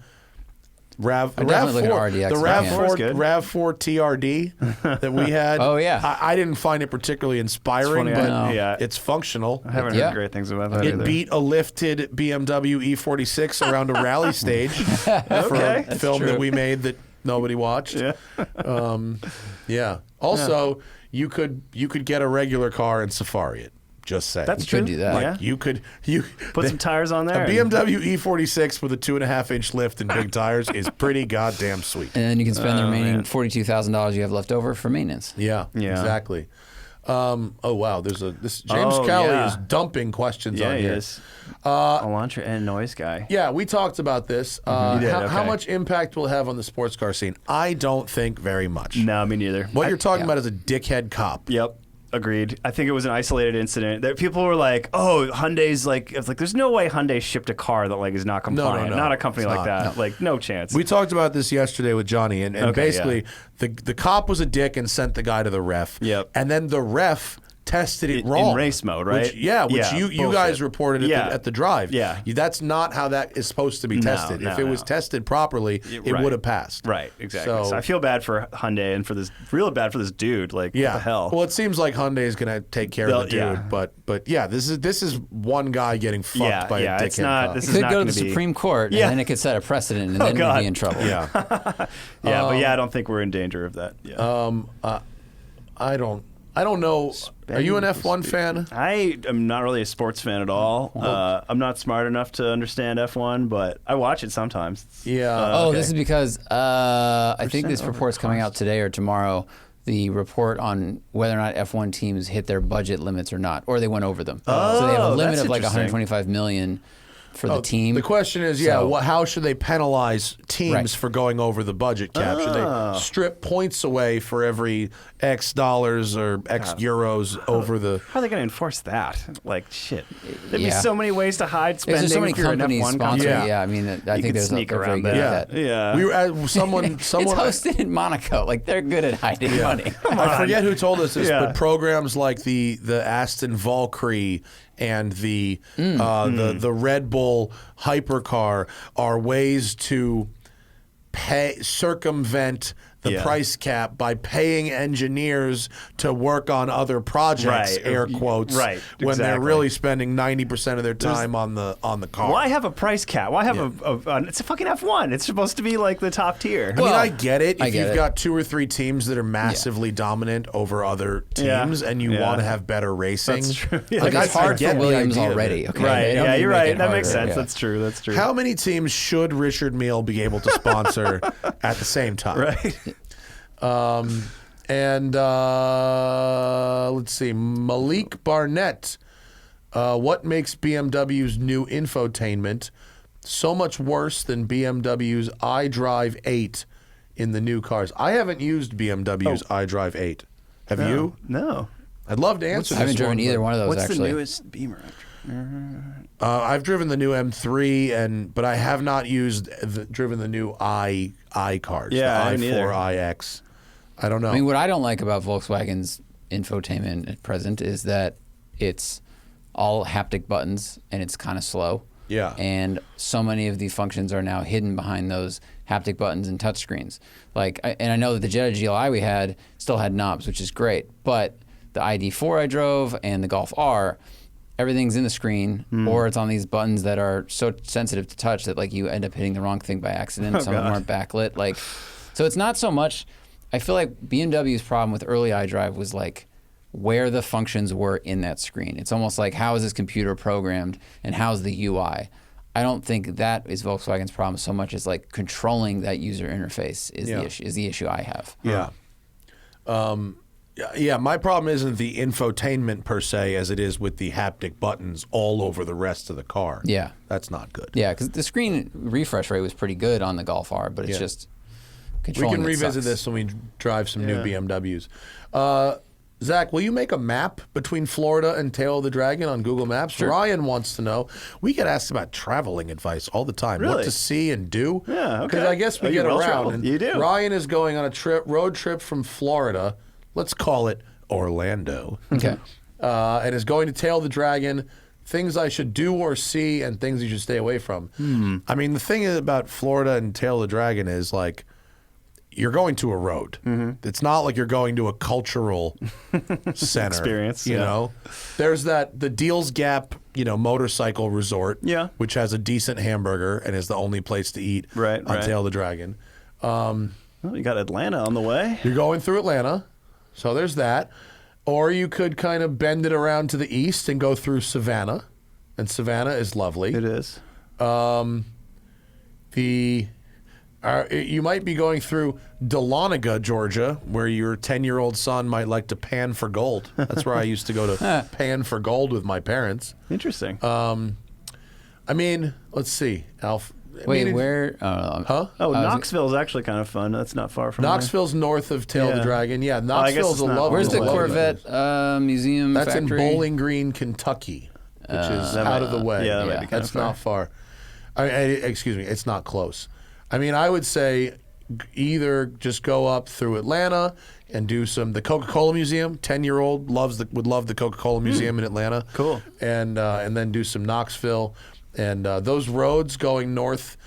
RAV4, the RAV4 TRD that we had. Oh, yeah. I didn't find it particularly inspiring, but it's functional. I haven't heard great things about that either. It beat a lifted BMW E46 around a rally stage for a film that we made that nobody watched. Also, you could get a regular car and safari it. Just saying. That's true. You could do that. Like, you put some tires on there. A BMW E46 with a 2.5-inch lift and big tires is pretty goddamn sweet. And then you can spend the remaining $42,000 you have left over for maintenance. Yeah. Exactly. Oh wow, this James Cowley is dumping questions on here. He is. Elantra N noise guy. Yeah, we talked about this. How much impact will it have on the sports car scene? I don't think very much. No, me neither. What you're talking about is a dickhead cop. Yep. Agreed. I think it was an isolated incident. That people were like, "Oh, Hyundai's like," it's like, "There's no way Hyundai shipped a car that like is not compliant." No, not a company like that. No. Like, no chance. We talked about this yesterday with Johnny, and basically, the cop was a dick and sent the guy to the ref. Yep. And then the ref tested it wrong in race mode, right? Which you guys reported at the drive. Yeah. That's not how that is supposed to be tested. If it was tested properly, it would have passed. Right, exactly. So I feel bad for Hyundai and real bad for this dude. Like, what the hell? Well, it seems like Hyundai is going to take care of the dude, but this is one guy getting fucked by a dickhead cop. It could go to the Supreme Court, and then it could set a precedent, and then we'd be in trouble. Yeah. But I don't think we're in danger of that. Yeah. I don't know. Are you an F1 fan? I am not really a sports fan at all. I'm not smart enough to understand F1, but I watch it sometimes. Yeah. This is because I think this report's coming out today or tomorrow. The report on whether or not F1 teams hit their budget limits or not, or they went over them. So they have a limit of like $125 million for the team. The question is, how should they penalize teams for going over the budget cap? Should they strip points away for every X dollars or X euros over the... How are they going to enforce that? Like, shit. There'd be so many ways to hide spending. There's so many if you're companies an F1 sponsoring. I mean, I think there's sneak a around very good that. at that. Yeah. We were someone. It's hosted in Monaco. Like, they're good at hiding money. I forget who told us this, but programs like the Aston Valkyrie and the Red Bull hypercar are ways to circumvent the price cap by paying engineers to work on other projects, air quotes, when they're really spending 90% of their time on the car. Why have a price cap? Why have it's a fucking F1. It's supposed to be like the top tier. I mean, I get it. If you've got 2 or 3 teams that are massively dominant over other teams and you want to have better racing. That's true. Like, it's hard for Williams already. Okay? Right. Yeah, you're right. That makes sense. That's true. That's true. How many teams should Richard Mille be able to sponsor at the same time? Right. Let's see, Malik Barnett. What makes BMW's new infotainment so much worse than BMW's iDrive 8 in the new cars? I haven't used BMW's iDrive 8. Have you? No. I'd love to answer this. I haven't driven either one of those, What's actually. the newest Beamer after? I've driven the new M3, but I have not driven the new I cars. Yeah, the i4, iX. I don't know. I mean, what I don't like about Volkswagen's infotainment at present is that it's all haptic buttons and it's kind of slow. Yeah. And so many of the functions are now hidden behind those haptic buttons and touchscreens. And I know that the Jetta GLI we had still had knobs, which is great. But the ID4 I drove and the Golf R, everything's in the screen, or it's on these buttons that are so sensitive to touch that like you end up hitting the wrong thing by accident. Some of them aren't backlit. So it's not so much. I feel like BMW's problem with early iDrive was like where the functions were in that screen. It's almost like how is this computer programmed and how's the UI? I don't think that is Volkswagen's problem so much as like controlling that user interface is the issue I have. Yeah. Yeah, my problem isn't the infotainment per se as it is with the haptic buttons all over the rest of the car. Yeah. That's not good. Yeah, because the screen refresh rate was pretty good on the Golf R, but it's just controlling. We can revisit this when we drive some new BMWs. Zach, will you make a map between Florida and Tail of the Dragon on Google Maps? Sure. Ryan wants to know. We get asked about traveling advice all the time. Really? What to see and do. Yeah, okay. Because I guess we get around. And you do. Ryan is going on a road trip from Florida. Let's call it Orlando. Okay. And is going to Tail of the Dragon. Things I should do or see and things you should stay away from. I mean, the thing about Florida and Tail of the Dragon is like, you're going to a road. It's not like you're going to a cultural center experience. You know, there's the Deals Gap, motorcycle resort, which has a decent hamburger and is the only place to eat on Tail of the Dragon. Well, you got Atlanta on the way. You're going through Atlanta, so there's that. Or you could kind of bend it around to the east and go through Savannah, and Savannah is lovely. It is. You might be going through Dahlonega, Georgia, where your 10-year-old son might like to pan for gold. That's where I used to go to pan for gold with my parents. Interesting. I mean, let's see, Alf. Where? Knoxville is actually kind of fun. That's not far from Knoxville's north of Tail of the Dragon. Yeah, Knoxville's a lovely. Where's the Corvette museum That's factory? in Bowling Green, Kentucky, which is out of the way. Yeah, that's not far. Excuse me, it's not close. I mean, I would say either just go up through Atlanta and do the Coca-Cola Museum. 10-year-old would love the Coca-Cola Museum in Atlanta. Cool. And then do some Knoxville. And those roads going north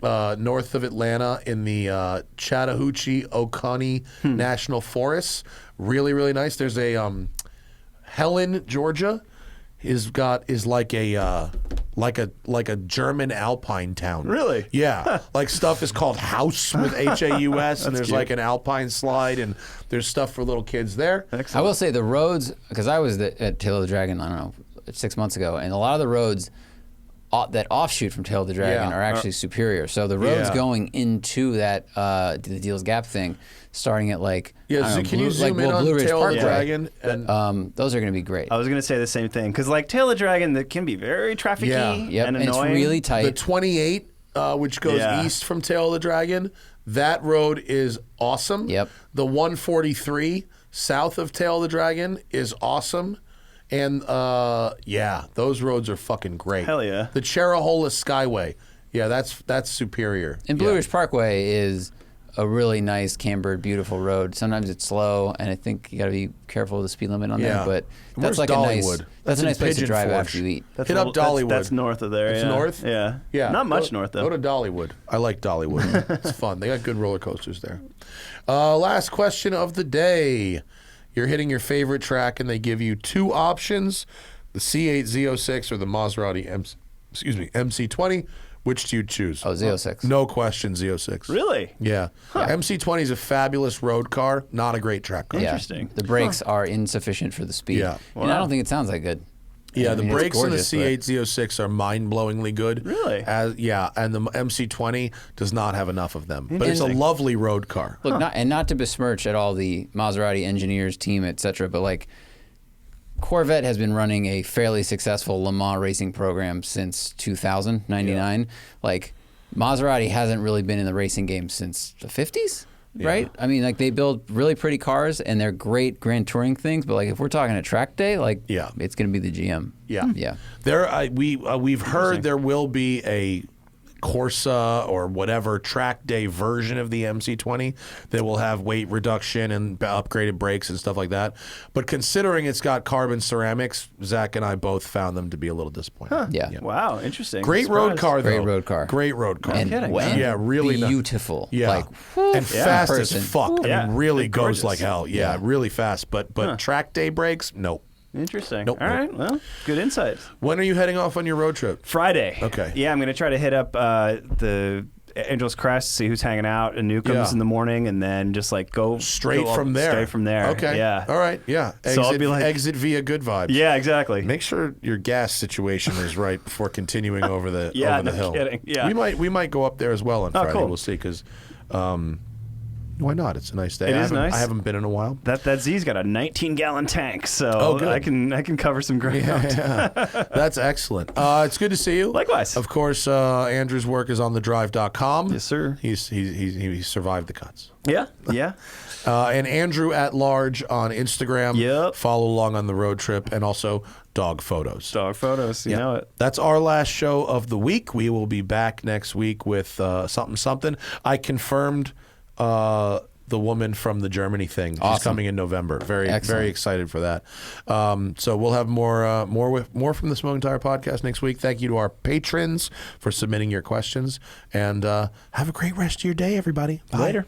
of Atlanta in the Chattahoochee-Oconee National Forests, really, really nice. There's a Helen, Georgia, is like a German alpine town. Really? Yeah. Like stuff is called House with Haus, and there's cute. like an alpine slide, and there's stuff for little kids there. Excellent. I will say the roads, because I was at Tail of the Dragon, I don't know, 6 months ago, and a lot of the roads that offshoot from Tail of the Dragon are actually superior. So the roads going into that the Deals Gap thing, starting at like can you zoom in on Blue Ridge Tail of the Parkway, Dragon? And those are going to be great. I was going to say the same thing because like Tail of the Dragon, that can be very trafficky and annoying. It's really tight. The 28, which goes east from Tail of the Dragon, that road is awesome. Yep. The 143 south of Tail of the Dragon is awesome. And those roads are fucking great. Hell yeah. The Cherrahola Skyway, that's superior. And Blue Ridge Parkway is a really nice, cambered, beautiful road. Sometimes it's slow, and I think you got to be careful with the speed limit on there. But that's like Dollywood? That's a nice place to drive after you eat. Hit up Dollywood. That's north of there. It's north? Yeah. Not much north though. Go to Dollywood. I like Dollywood. It's fun. They got good roller coasters there. Last question of the day. You're hitting your favorite track, and they give you two options: the C8 Z06 or the Maserati MC20. Which do you choose? Oh, Z06. No question, Z06. Really? Yeah. MC20 is a fabulous road car, not a great track car. Yeah. Interesting. The brakes are insufficient for the speed. Yeah. And I don't think it sounds that good. Yeah, the brakes in the gorgeous, C8 Z06 are mind-blowingly good. Really? And the MC20 does not have enough of them. But it's a lovely road car. Look, not to besmirch at all the Maserati engineers, team, etc., but like Corvette has been running a fairly successful Le Mans racing program since 2000, 99. Like Maserati hasn't really been in the racing game since the 50s. right? I mean, like they build really pretty cars and they're great grand touring things, but like if we're talking a track day, like it's going to be the GM. Yeah. We've heard there will be a Corsa or whatever track day version of the MC20 that will have weight reduction and upgraded brakes and stuff like that. But considering it's got carbon ceramics, Zach and I both found them to be a little disappointing. Huh. Yeah. Wow, interesting. Great road car, though. Great road car. Great road car. And really beautiful. Yeah. Like, and fast as fuck. I mean, really goes gorgeous. like hell. Yeah, really fast. But track day brakes, nope. Interesting. Nope. All right. Well, good insight. When are you heading off on your road trip? Friday. Okay. Yeah, I'm going to try to hit up the Angeles Crest, see who's hanging out in Newcomb's in the morning, and then just like go straight from there. Straight from there. Okay. Yeah. All right. Yeah. So I'll be like, exit via Good Vibes. Yeah, exactly. Make sure your gas situation is right before continuing over the over the hill. Kidding. Yeah. We might go up there as well on Friday. Cool. We'll see because. Why not? It's a nice day. It is nice. I haven't been in a while. That Z's got a 19-gallon tank, so I can cover some ground. Yeah. That's excellent. It's good to see you. Likewise. Of course, Andrew's work is on thedrive.com. Yes, sir. He survived the cuts. Yeah. Yeah. And Andrew at large on Instagram. Yep. Follow along on the road trip and also dog photos. Dog photos. You know it. That's our last show of the week. We will be back next week with something. I confirmed the woman from the Germany thing. She's coming in November. Very excited for that. So we'll have more from the Smoking Tire Podcast next week. Thank you to our patrons for submitting your questions, and have a great rest of your day, everybody. Bye. Later.